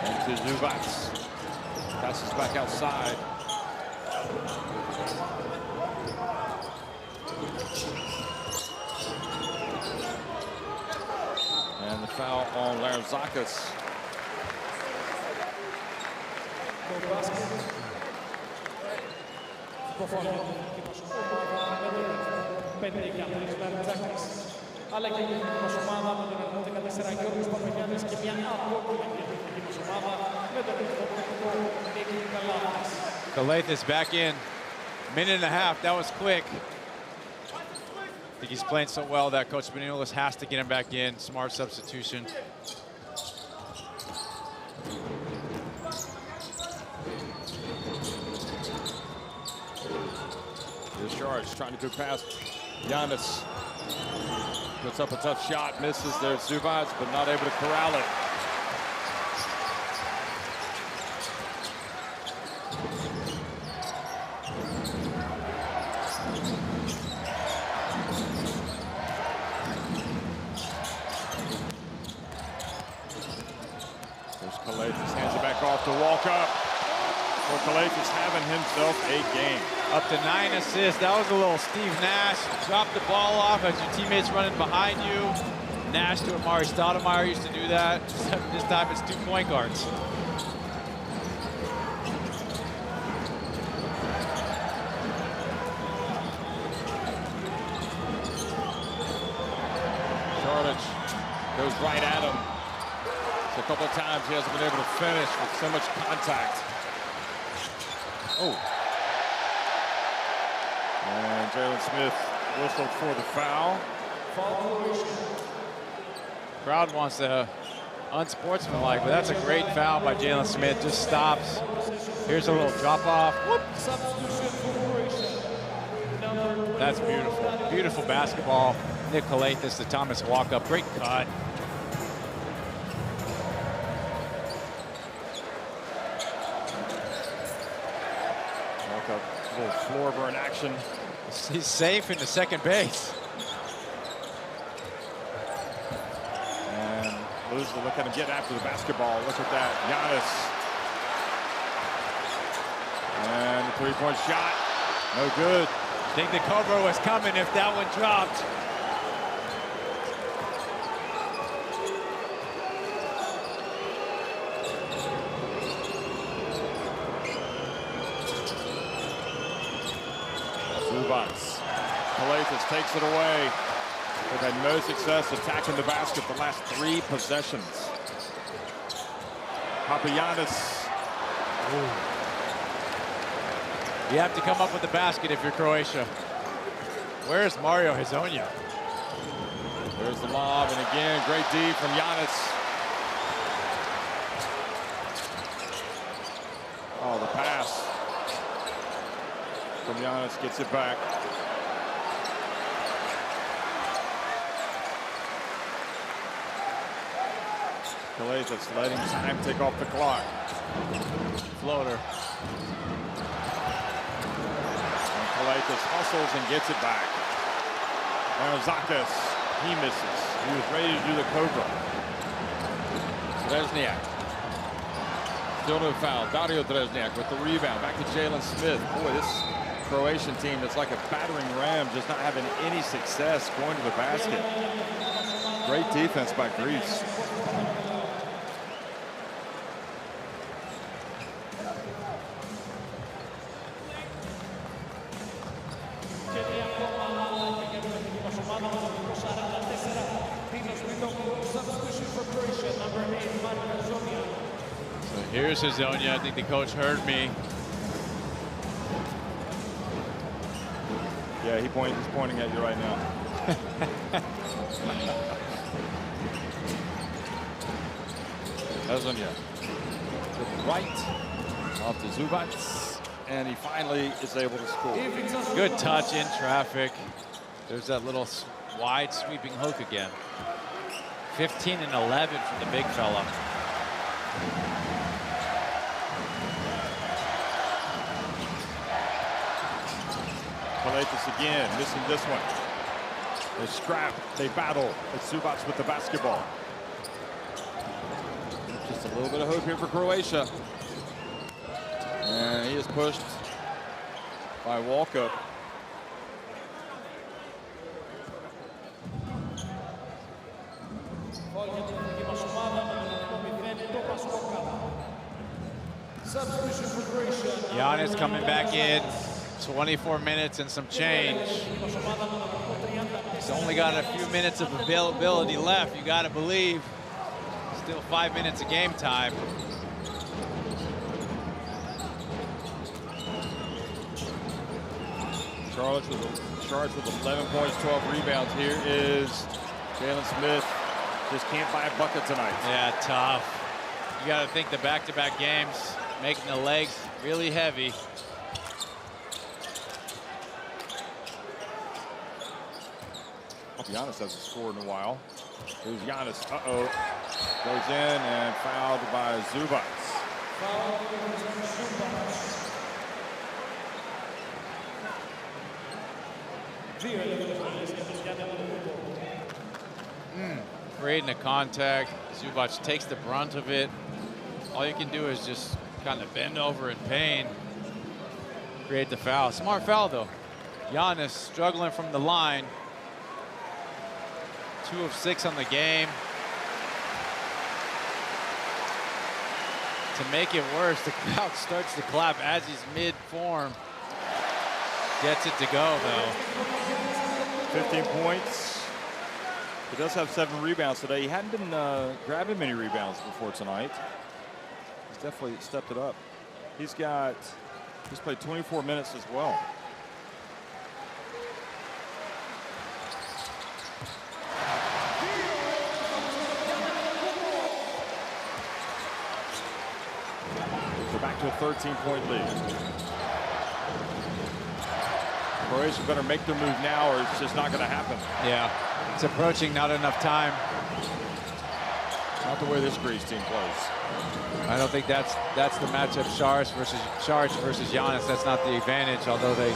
Into Zubac. Passes back outside. And the foul on Larzakis. Αλλά και η εθνική μας ομάδα με τον αριθμό 14 Γιώργος Παπαγιάννης και μια απόκρινα εθνική μας ομάδα με τον εκπαιδευτικό Νίκη Καλάθης. Galathis back in. Minute and a half. That was quick. I think he's playing so well that Coach Spanoulis has to get him back in. Smart substitution. Here's Šarić trying to go past Giannis. Puts up a tough shot, misses. There's Zubac, but not able to corral it. There's Galathis, hands it back off to Walkup. For Galathis having himself a game. Up to 9 assists. That was a little Steve Nash. Drop the ball off as your teammates running behind you. Nash to Amari Stoudemire used to do that. This time it's 2 point guards. Šarić goes right at him. So a couple of times he hasn't been able to finish with so much contact. Oh. And Jalen Smith whistled for the foul. Crowd wants to unsportsmanlike, but that's a great foul by Jalen Smith. Just stops. Here's a little drop off. Whoop. That's beautiful. Beautiful basketball. Nick Kalathis, the Thomas walk-up. Great cut. Walk-up, little floor burn action. He's safe in the second base. And Luz to look at him get after the basketball. Look at that, Giannis. And the three-point shot, no good. I think the cover was coming if that one dropped. Zubac. Kalathis takes it away. They've had no success attacking the basket the last 3 possessions. Papagiannis. You have to come up with the basket if you're Croatia. Where's Mario Hezonja? There's the lob, and again, great D from Giannis. Oh, the pass from Giannis gets it back. Kalathis letting time take off the clock. Floater. Kalathis hustles and gets it back. Zakis, he misses. He was ready to do the cobra. Drezniak. Still no foul. Dario Drezniak with the rebound. Back to Jalen Smith. Boy, this Croatian team that's like a battering ram, just not having any success going to the basket. Great defense by Greece. Here's Hezonja. I think the coach heard me. Yeah, he's pointing at you right now. Hezonja to the right, off to Zubac, and he finally is able to score. Good touch in traffic. There's that little wide sweeping hook again. 15 and 11 from the big fella. Kalathis again, missing this one. They scrap, they battle. It's Zubac with the basketball. Just a little bit of hope here for Croatia. And he is pushed by Walkup. Giannis coming back in. 24 minutes and some change. He's only got a few minutes of availability left. You got to believe. Still 5 minutes of game time. Charged with 11 points, 12 rebounds. Here is Jalen Smith. Just can't buy a bucket tonight. Yeah, tough. You got to think the back-to-back games, making the legs really heavy. Giannis hasn't scored in a while. Here's Giannis. Uh-oh. Goes in and fouled by Zubac. Creating a contact. Zubac takes the brunt of it. All you can do is just kind of bend over in pain. Create the foul. Smart foul, though. Giannis struggling from the line. 2 of 6 on the game. To make it worse, the crowd starts to clap as he's mid-form. Gets it to go, though. 15 points. He does have 7 rebounds today. He hadn't been grabbing many rebounds before tonight. He's definitely stepped it up. He's played 24 minutes as well. Back to a 13-point lead. Croatia better make their move now or it's just not going to happen. Yeah, it's approaching, not enough time. Not the way this Greece team plays. I don't think that's the matchup. Saric versus Giannis. That's not the advantage. Although the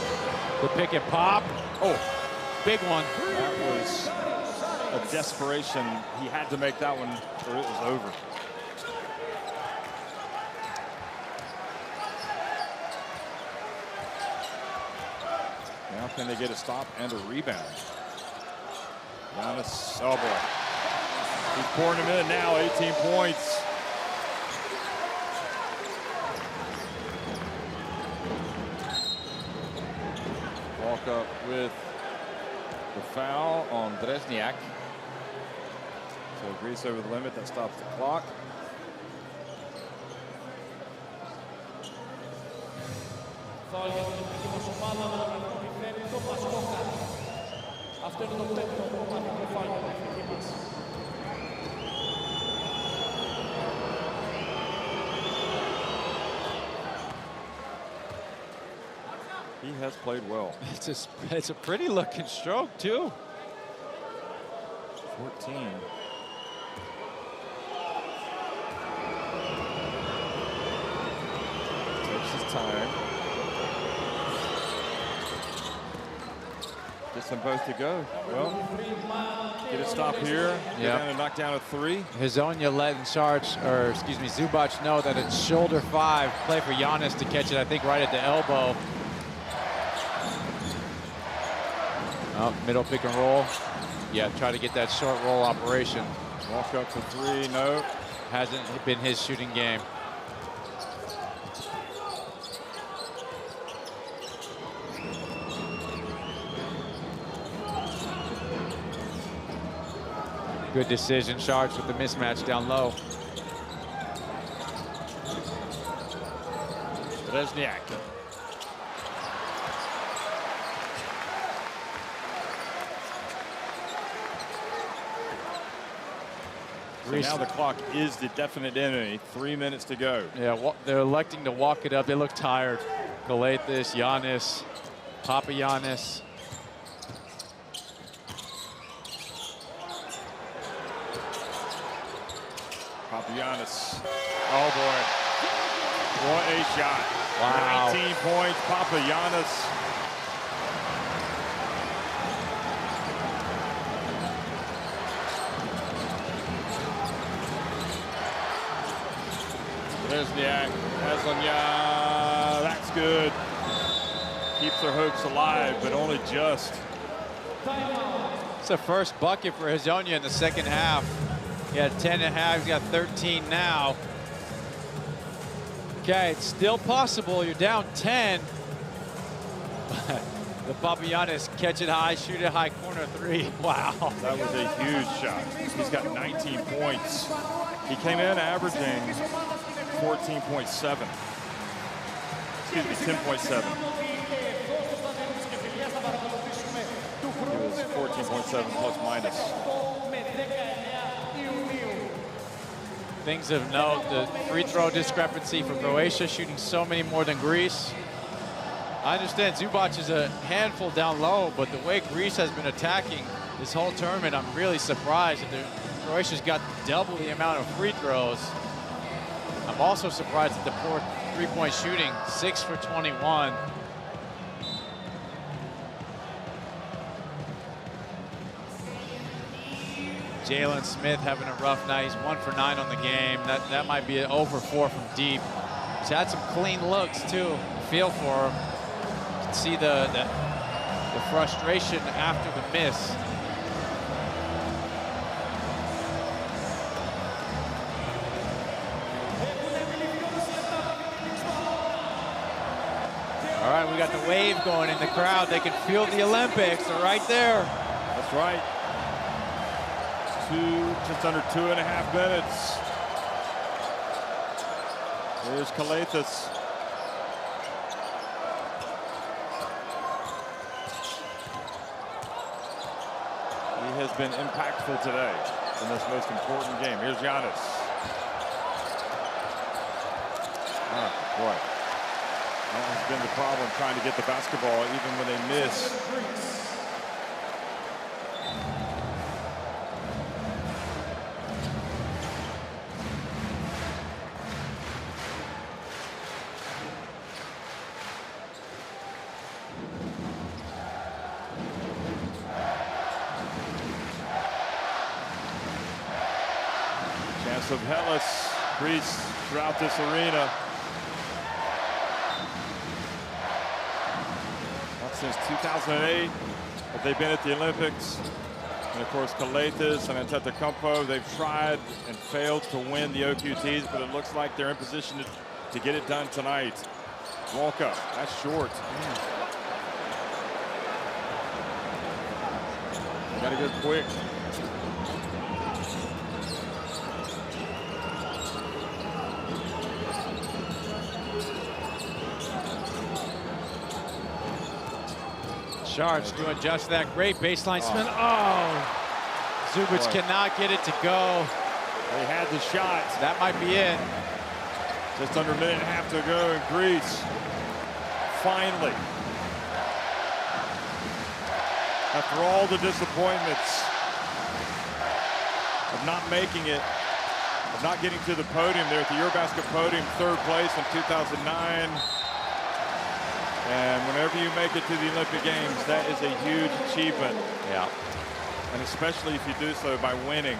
pick and pop. Oh, big one. That was a desperation. He had to make that one or it was over. Now can they get a stop and a rebound? Giannis, oh boy. He's pouring him in now, 18 points. Walk up with the foul on Dresniak. So Greece over the limit, that stops the clock. Αυτό είναι το πέμπτο ομαδικό φάουλ για την εθνική μας. He has played well. It's a pretty looking stroke too. 14. Takes his time. Gets them both to go. Well, get a stop here. Get down and knock down a three. Hezonja letting Zubac know that it's shoulder 5. Play for Giannis to catch it, I think, right at the elbow. Oh, middle pick and roll. Yeah, try to get that short roll operation. Walk up for 3, no. Hasn't been his shooting game. Good decision, Sharks with the mismatch down low. Dresniak. So now the clock is the definite enemy. 3 minutes to go. Yeah, they're electing to walk it up. They look tired. Galathis, Giannis, Papagiannis. Papagiannis. Oh boy. What a shot. Wow. 19 points. Papagiannis. Dresniak, Hezonja, that's good. Keeps their hopes alive, but only just. It's the first bucket for Hezonja in the second half. He had 10.5, he's got 13 now. Okay, it's still possible, you're down 10. The Papagiannis catch it high, shoot it high, corner 3. Wow. That was a huge shot. He's got 19 points. He came in averaging 14.7. Excuse me, 10.7. It was 14.7 plus minus. Things of note, the free throw discrepancy for Croatia, shooting so many more than Greece. I understand Zubac is a handful down low, but the way Greece has been attacking this whole tournament, I'm really surprised that Croatia's got double the amount of free throws. I'm also surprised at the poor three-point shooting, 6 for 21. Jalen Smith having a rough night. He's 1 for 9 on the game. That might be an over 4 from deep. He's had some clean looks too. Feel for him. You can see the frustration after the miss. All right, we got the wave going in the crowd. They can feel the Olympics. They're right there. That's right. Just under 2.5 minutes. Here's Galathis. He has been impactful today in this most important game. Here's Giannis. Oh, boy. That has been the problem, trying to get the basketball even when they miss. Chance of Hellas, Greece throughout this arena. Since 2008 that they've been at the Olympics. And of course, Koletis and Antetokounmpo, they've tried and failed to win the OQTs, but it looks like they're in position to get it done tonight. Walk-up, that's short. Gotta go quick. Sharks doing just that. Great baseline spin. Oh, Zubac cannot get it to go. They had the shot. That might be it. Just under a minute and a half to go in Greece. Finally. After all the disappointments of not making it, of not getting to the podium there at the Eurobasket podium, third place in 2009. And whenever you make it to the Olympic Games, that is a huge achievement. Yeah. And especially if you do so by winning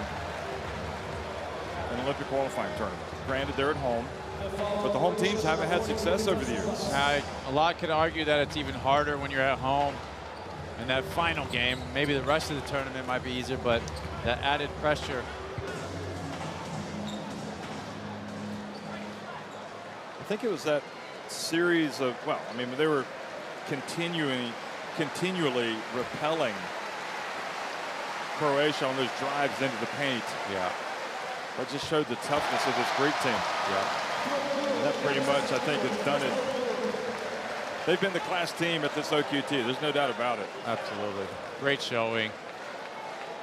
an Olympic qualifying tournament. Granted, they're at home, but the home teams haven't had success over the years. A lot could argue that it's even harder when you're at home. And that final game, maybe the rest of the tournament might be easier, but that added pressure. I think it was that series of, well, I mean, they were continually repelling Croatia on those drives into the paint. Yeah. That just showed the toughness of this Greek team. Yeah. And that pretty much, I think, has done it. They've been the class team at this OQT. There's no doubt about it. Absolutely. Great showing.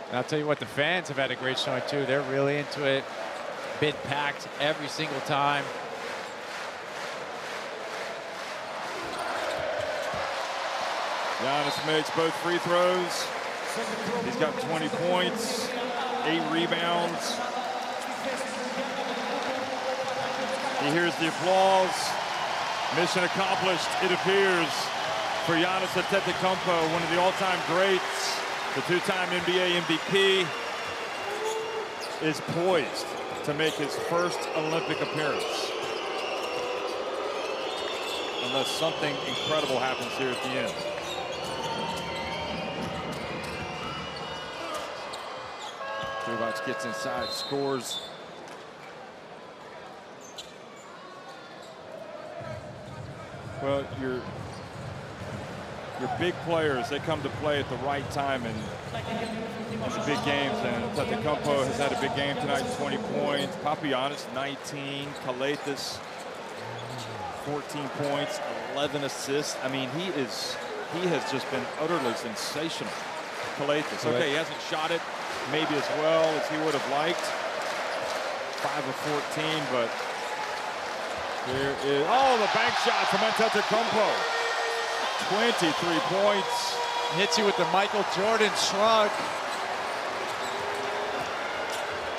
And I'll tell you what, the fans have had a great showing too. They're really into it. Been packed every single time. Giannis makes both free throws. He's got 20 points, 8 rebounds. He hears the applause. Mission accomplished, it appears, for Giannis Antetokounmpo, one of the all-time greats, the two-time NBA MVP, is poised to make his first Olympic appearance. Unless something incredible happens here at the end. Zubac gets inside, scores. Well, your big players, they come to play at the right time in the big games. And Antetokounmpo has had a big game tonight, 20 points. Papagiannis, 19. Koletis, 14 points, 11 assists. I mean, he has just been utterly sensational. Koletis, okay, he hasn't shot it maybe as well as he would have liked. 5 of 14, but there is, oh, the bank shot from Antetokounmpo. 23 points. Hits you with the Michael Jordan shrug.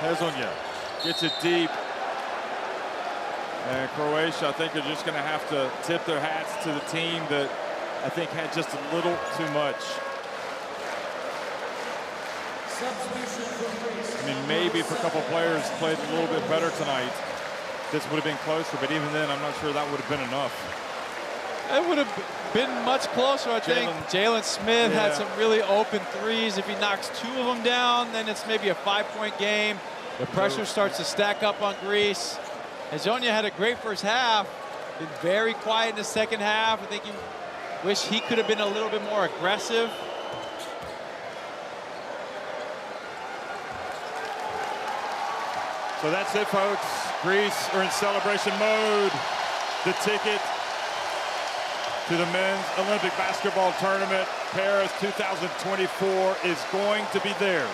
Hezonja gets it deep. And Croatia, I think, are just going to have to tip their hats to the team that I think had just a little too much. I mean, maybe if a couple players played a little bit better tonight, this would have been closer, but even then, I'm not sure that would have been enough. It would have been much closer, I think. Jalen Smith had some really open threes. If he knocks 2 of them down, then it's maybe a 5-point game. The pressure starts to stack up on Greece. Hezonja had a great first half, been very quiet in the second half. I think you wish he could have been a little bit more aggressive. So that's it, folks. Greece are in celebration mode. The ticket to the men's Olympic basketball tournament, Paris 2024, is going to be theirs.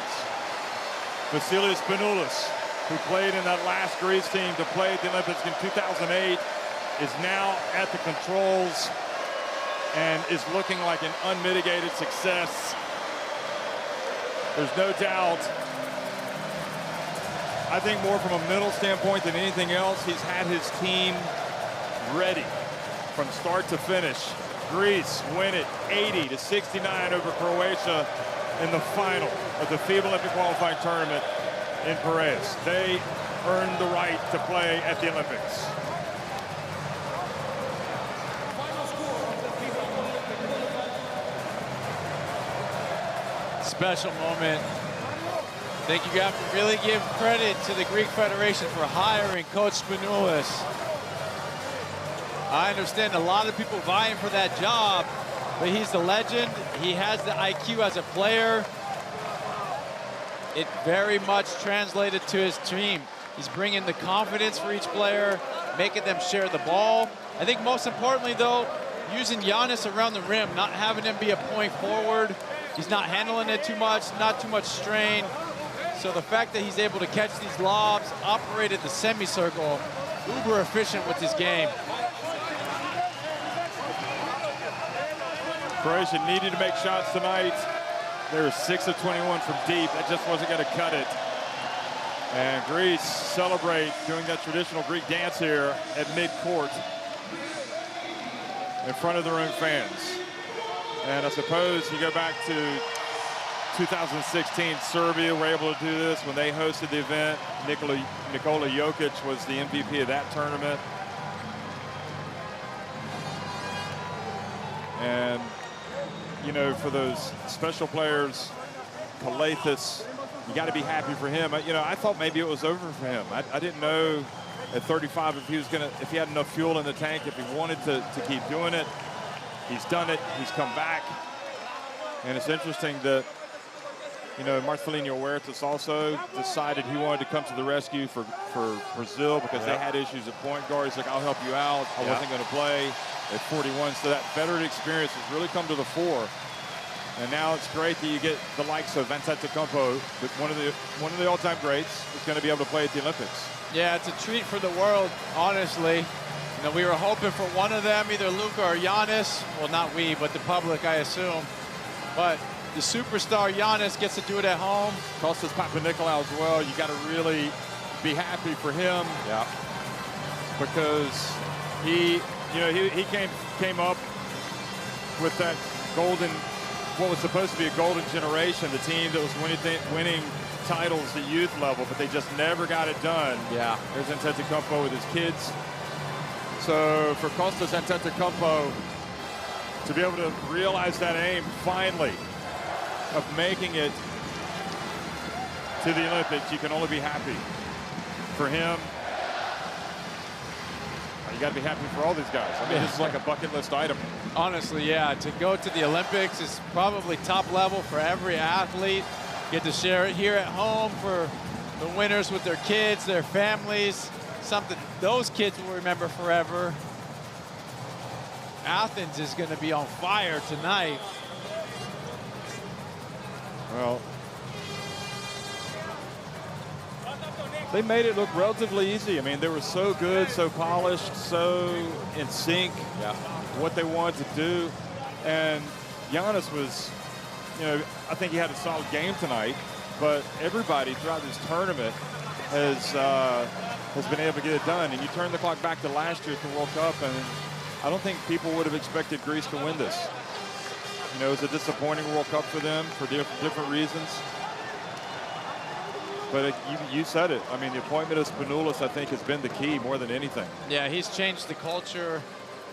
Vasilis Spanoulis, who played in that last Greece team to play at the Olympics in 2008, is now at the controls and is looking like an unmitigated success. There's no doubt. I think more from a mental standpoint than anything else, he's had his team ready from start to finish. Greece win it 80-69 over Croatia in the final of the FIBA Olympic qualifying tournament in Piraeus. They earned the right to play at the Olympics. Special moment. I think you have to really give credit to the Greek Federation for hiring Coach Spanoulis. I understand a lot of people vying for that job, but he's the legend. He has the IQ as a player. It very much translated to his team. He's bringing the confidence for each player, making them share the ball. I think most importantly, though, using Giannis around the rim, not having him be a point forward. He's not handling it too much, not too much strain. So the fact that he's able to catch these lobs, operate at the semicircle, uber efficient with his game. Croatia needed to make shots tonight. They were 6 of 21 from deep. That just wasn't going to cut it. And Greece celebrate doing that traditional Greek dance here at midcourt in front of their own fans. And I suppose you go back to 2016, Serbia were able to do this when they hosted the event. Nikola Jokic was the MVP of that tournament. And, you know, for those special players, Kalathis, you got to be happy for him. You know, I thought maybe it was over for him. I didn't know at 35 if he was going to, if he had enough fuel in the tank, if he wanted to keep doing it. He's done it. He's come back. And it's interesting that, you know, Marcelinho Huertas also decided he wanted to come to the rescue for Brazil because they had issues at point guard. He's like, I'll help you out. I wasn't going to play at 41. So that veteran experience has really come to the fore. And now it's great that you get the likes of Antetokounmpo, one of the all-time greats, who's going to be able to play at the Olympics. Yeah, it's a treat for the world, honestly. You know, we were hoping for one of them, either Luka or Giannis. Well, not we, but the public, I assume. But the superstar Giannis gets to do it at home. Kostas Papanikolaou as well. You got to really be happy for him. Yeah. Because he came up with that golden, what was supposed to be a golden generation, the team that was winning titles at youth level, but they just never got it done. Yeah. There's Antetokounmpo with his kids. So for Kostas Antetokounmpo to be able to realize that aim finally of making it to the Olympics, you can only be happy for him. You got to be happy for all these guys. I mean, this is like a bucket list item. Honestly, yeah, to go to the Olympics is probably top level for every athlete. Get to share it here at home for the winners with their kids, their families, something those kids will remember forever. Athens is going to be on fire tonight. Well, they made it look relatively easy. I mean, they were so good, so polished, so in sync. Yeah. What they wanted to do. And Giannis was, you know, I think he had a solid game tonight, but everybody throughout this tournament has been able to get it done. And you turn the clock back to last year at the World Cup, and I don't think people would have expected Greece to win this. You know, it was a disappointing World Cup for them for different reasons. But you said it. I mean, the appointment of Spanoulis, I think, has been the key more than anything. Yeah, he's changed the culture.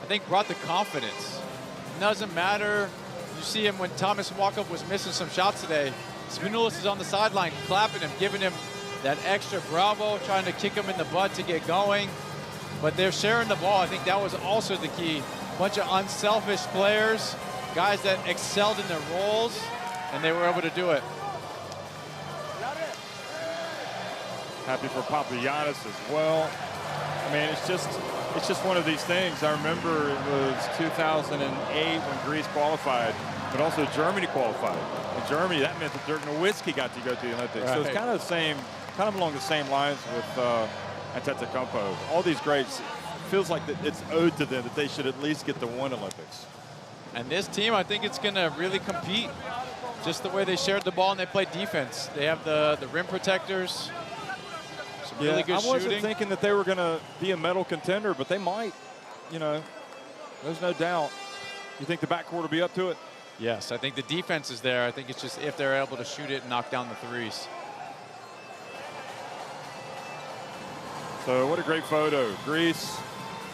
I think brought the confidence. It doesn't matter. You see him when Thomas Walkup was missing some shots today. Spanoulis is on the sideline clapping him, giving him that extra bravo, trying to kick him in the butt to get going. But they're sharing the ball. I think that was also the key. Bunch of unselfish players, guys that excelled in their roles, and they were able to do it. Happy for Papagiannis as well. I mean, it's just one of these things. I remember it was 2008 when Greece qualified, but also Germany qualified. In Germany, that meant that Dirk Nowitzki got to go to the Olympics. Right. So it's kind of along the same lines with Antetokounmpo. All these greats, feels like that it's owed to them that they should at least get the one Olympics. And this team, I think it's going to really compete. Just the way they shared the ball and they play defense. They have the rim protecters. Some really good shooting. I wasn't thinking that they were going to be a medal contender, but they might. You know, there's no doubt. You think the backcourt will be up to it? Yes, I think the defense is there. I think it's just if they're able to shoot it and knock down the threes. So what a great photo. Greece,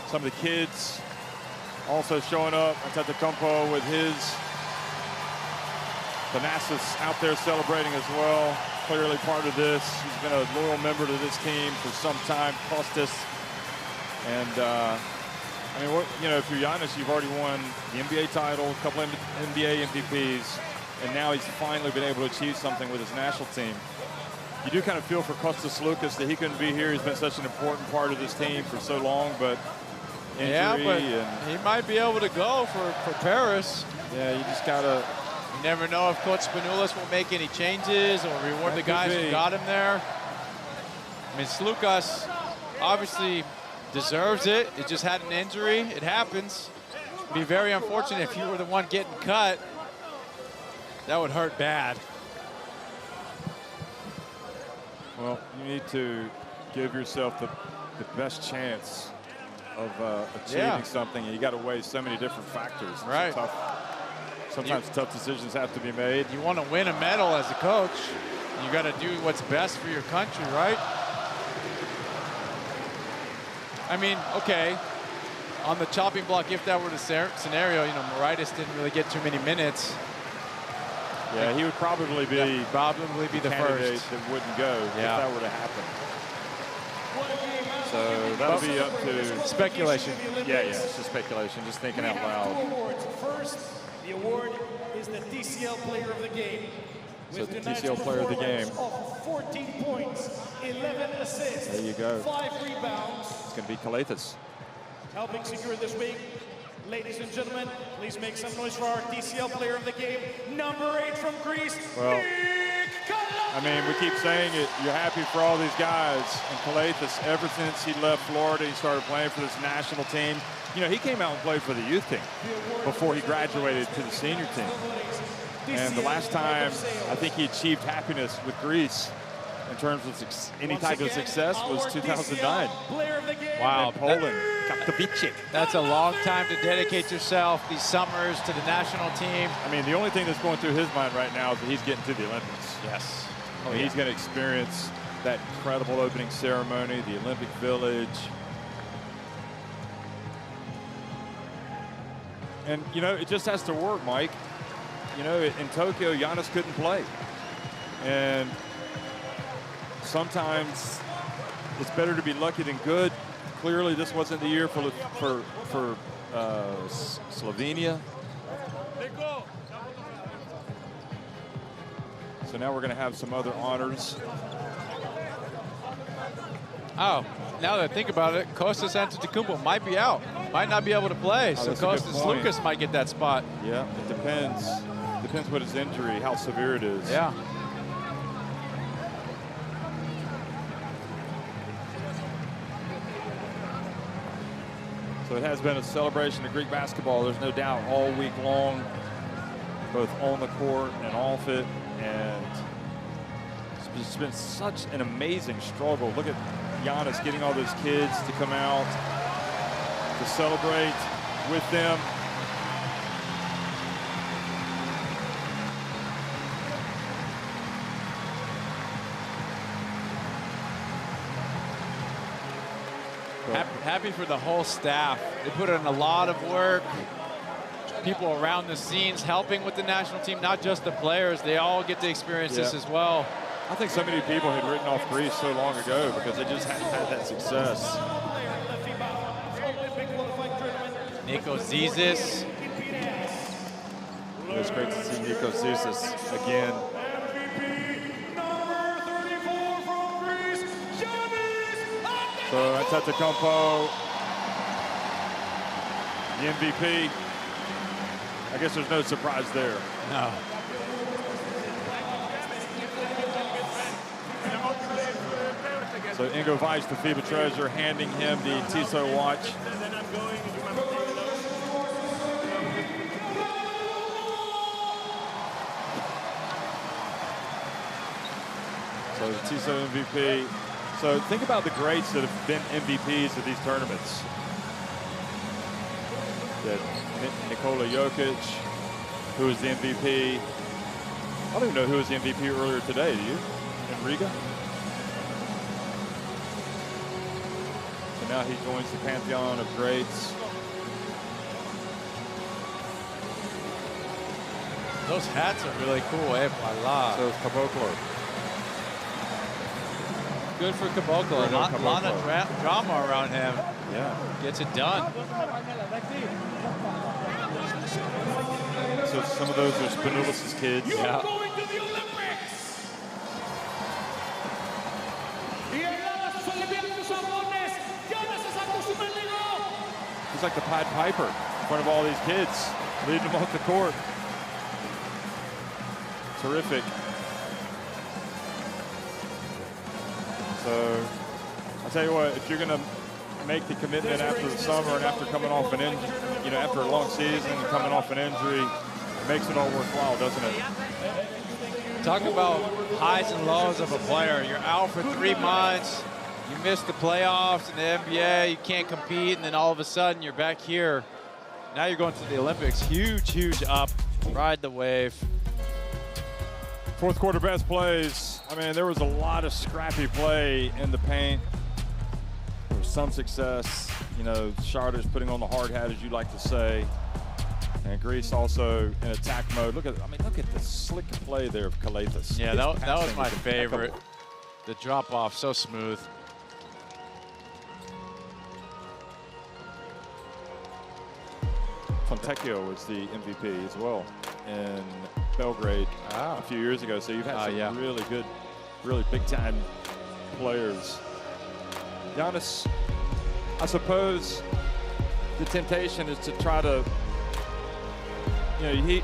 some of the kids also showing up. Antetokounmpo with his Thanasis out there celebrating as well. Clearly part of this. He's been a loyal member to this team for some time. Kostas. And I mean, you know, if you're Giannis, you've already won the NBA title, a couple of NBA MVPs, and now he's finally been able to achieve something with his national team. You do kind of feel for Kostas Lukas that he couldn't be here. He's been such an important part of this team for so long, but injury. Yeah, but he might be able to go for Paris. Yeah, you just got to. You never know if Coach Spanoulis will make any changes or reward the guys who got him there. I mean, Slukas obviously deserves it. It just had an injury. It happens. It'd be very unfortunate if you were the one getting cut. That would hurt bad. Well, you need to give yourself the best chance of achieving something, and you got to weigh so many different factors. Right. Sometimes tough decisions have to be made. You want to win a medal as a coach, you got to do what's best for your country, right? I mean, okay, on the chopping block, if that were the scenario, you know, Moraitis didn't really get too many minutes. Yeah, he would probably be the first that wouldn't go if that were to happen. So that'll be up to speculation. Yeah, it's just speculation, just thinking out loud. First, the award is the TCL Player of the Game. So the TCL Player of the Game. 14 points, 11 assists. There you go. 5 rebounds. It's going to be Kaleithis. Helping secure this week. Ladies and gentlemen, please make some noise for our TCL Player of the Game, number 8 from Greece. Well, I mean, we keep saying it. You're happy for all these guys. And Kaleithis, ever since he left Florida, he started playing for this national team. You know, he came out and played for the youth team before he graduated to the senior team. And the last time I think he achieved happiness with Greece in terms of any type of success was 2009. Wow, in Poland, Katowice. That's a long time to dedicate yourself these summers to the national team. I mean, the only thing that's going through his mind right now is that he's getting to the Olympics. Yes. Oh, he's going to experience that incredible opening ceremony, the Olympic Village. And, you know, it just has to work, Mike. You know, in Tokyo, Giannis couldn't play. And sometimes it's better to be lucky than good. Clearly, this wasn't the year for Slovenia. So now we're going to have some other honors. Oh, now that I think about it, Kostas Antetokounmpo might be out. Might not be able to play, so Kostas Lukas might get that spot. Yeah, it depends. Depends what his injury, how severe it is. Yeah. So it has been a celebration of Greek basketball, there's no doubt, all week long, both on the court and off it. And it's been such an amazing struggle. Look at Giannis getting all those kids to come out to celebrate with them. Happy for the whole staff. They put in a lot of work. People around the scenes helping with the national team, not just the players. They all get to experience this as well. I think so many people had written off Greece so long ago because they just hadn't had that success. Nico Zizis. It was great to see Nico Zizis again. So Antetokounmpo, the MVP. I guess there's no surprise there. No. So So Ingo Weiss, the FIBA treasurer, handing him the Tissot watch. So the Tissot MVP. So think about the greats that have been MVPs of these tournaments. That Nikola Jokic, who was the MVP. I don't even know who was the MVP earlier today, do you? In Riga? So now he joins the pantheon of greats. Those hats are really cool, eh? Voila. So it's Caboclo. Good for Caboclo. A lot of drama around him. Yeah. Gets it done. So some of those are Spanoulis' kids. Yeah. He's like the Pied Piper in front of all these kids, leading them off the court. Terrific. So I'll tell you what, if you're going to make the commitment after the summer and after coming off an injury, you know, after a long season and coming off an injury, it makes it all worthwhile, doesn't it? Talk about highs and lows of a player. You're out for 3 months. You missed the playoffs in the NBA. You can't compete, and then all of a sudden you're back here. Now you're going to the Olympics. Huge, huge up. Ride the wave. Fourth quarter best plays. I mean, there was a lot of scrappy play in the paint. There was some success. You know, Charters putting on the hard hat, as you like to say. And Greece also in attack mode. Look at the slick play there of Kalathis. Yeah, that was my favorite. The drop off, so smooth. Fontecchio was the MVP as well in Belgrade a few years ago. So you've had some really good, really big-time players. Giannis, I suppose the temptation is to try to, you know,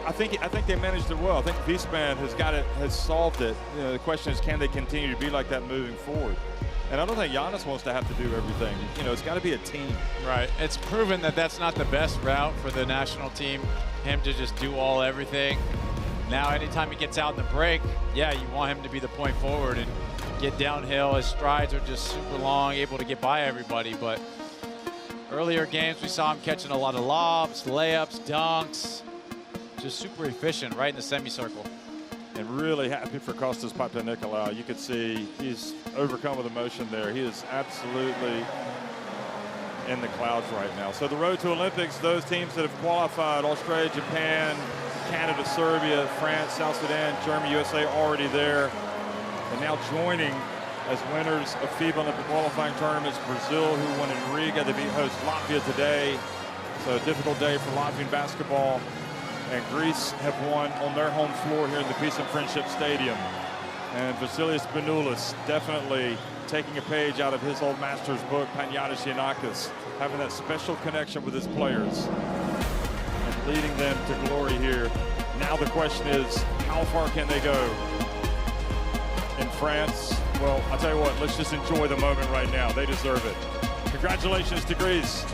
I think they managed it well. I think Wiesbaden has solved it. You know, the question is, can they continue to be like that moving forward? And I don't think Giannis wants to have to do everything. You know, it's got to be a team. Right. It's proven that that's not the best route for the national team, him to just do everything. Now, anytime he gets out in the break, yeah, you want him to be the point forward and get downhill. His strides are just super long, able to get by everybody. But earlier games, we saw him catching a lot of lobs, layups, dunks. Just super efficient right in the semicircle. And really happy for Kostas Papanikolaou. You could see he's overcome with emotion there. He is absolutely in the clouds right now. So the road to Olympics, those teams that have qualified, Australia, Japan, Canada, Serbia, France, South Sudan, Germany, USA, already there. And now joining as winners of FIBA Olympic qualifying tournaments. Brazil, who won in Riga, they beat host Latvia today. So a difficult day for Latvian basketball. And Greece have won on their home floor here in the Peace and Friendship Stadium. And Vasilis Spanoulis definitely taking a page out of his old master's book, Panayotis Giannakis, having that special connection with his players and leading them to glory here. Now the question is, how far can they go in France? Well, I'll tell you what, let's just enjoy the moment right now. They deserve it. Congratulations to Greece.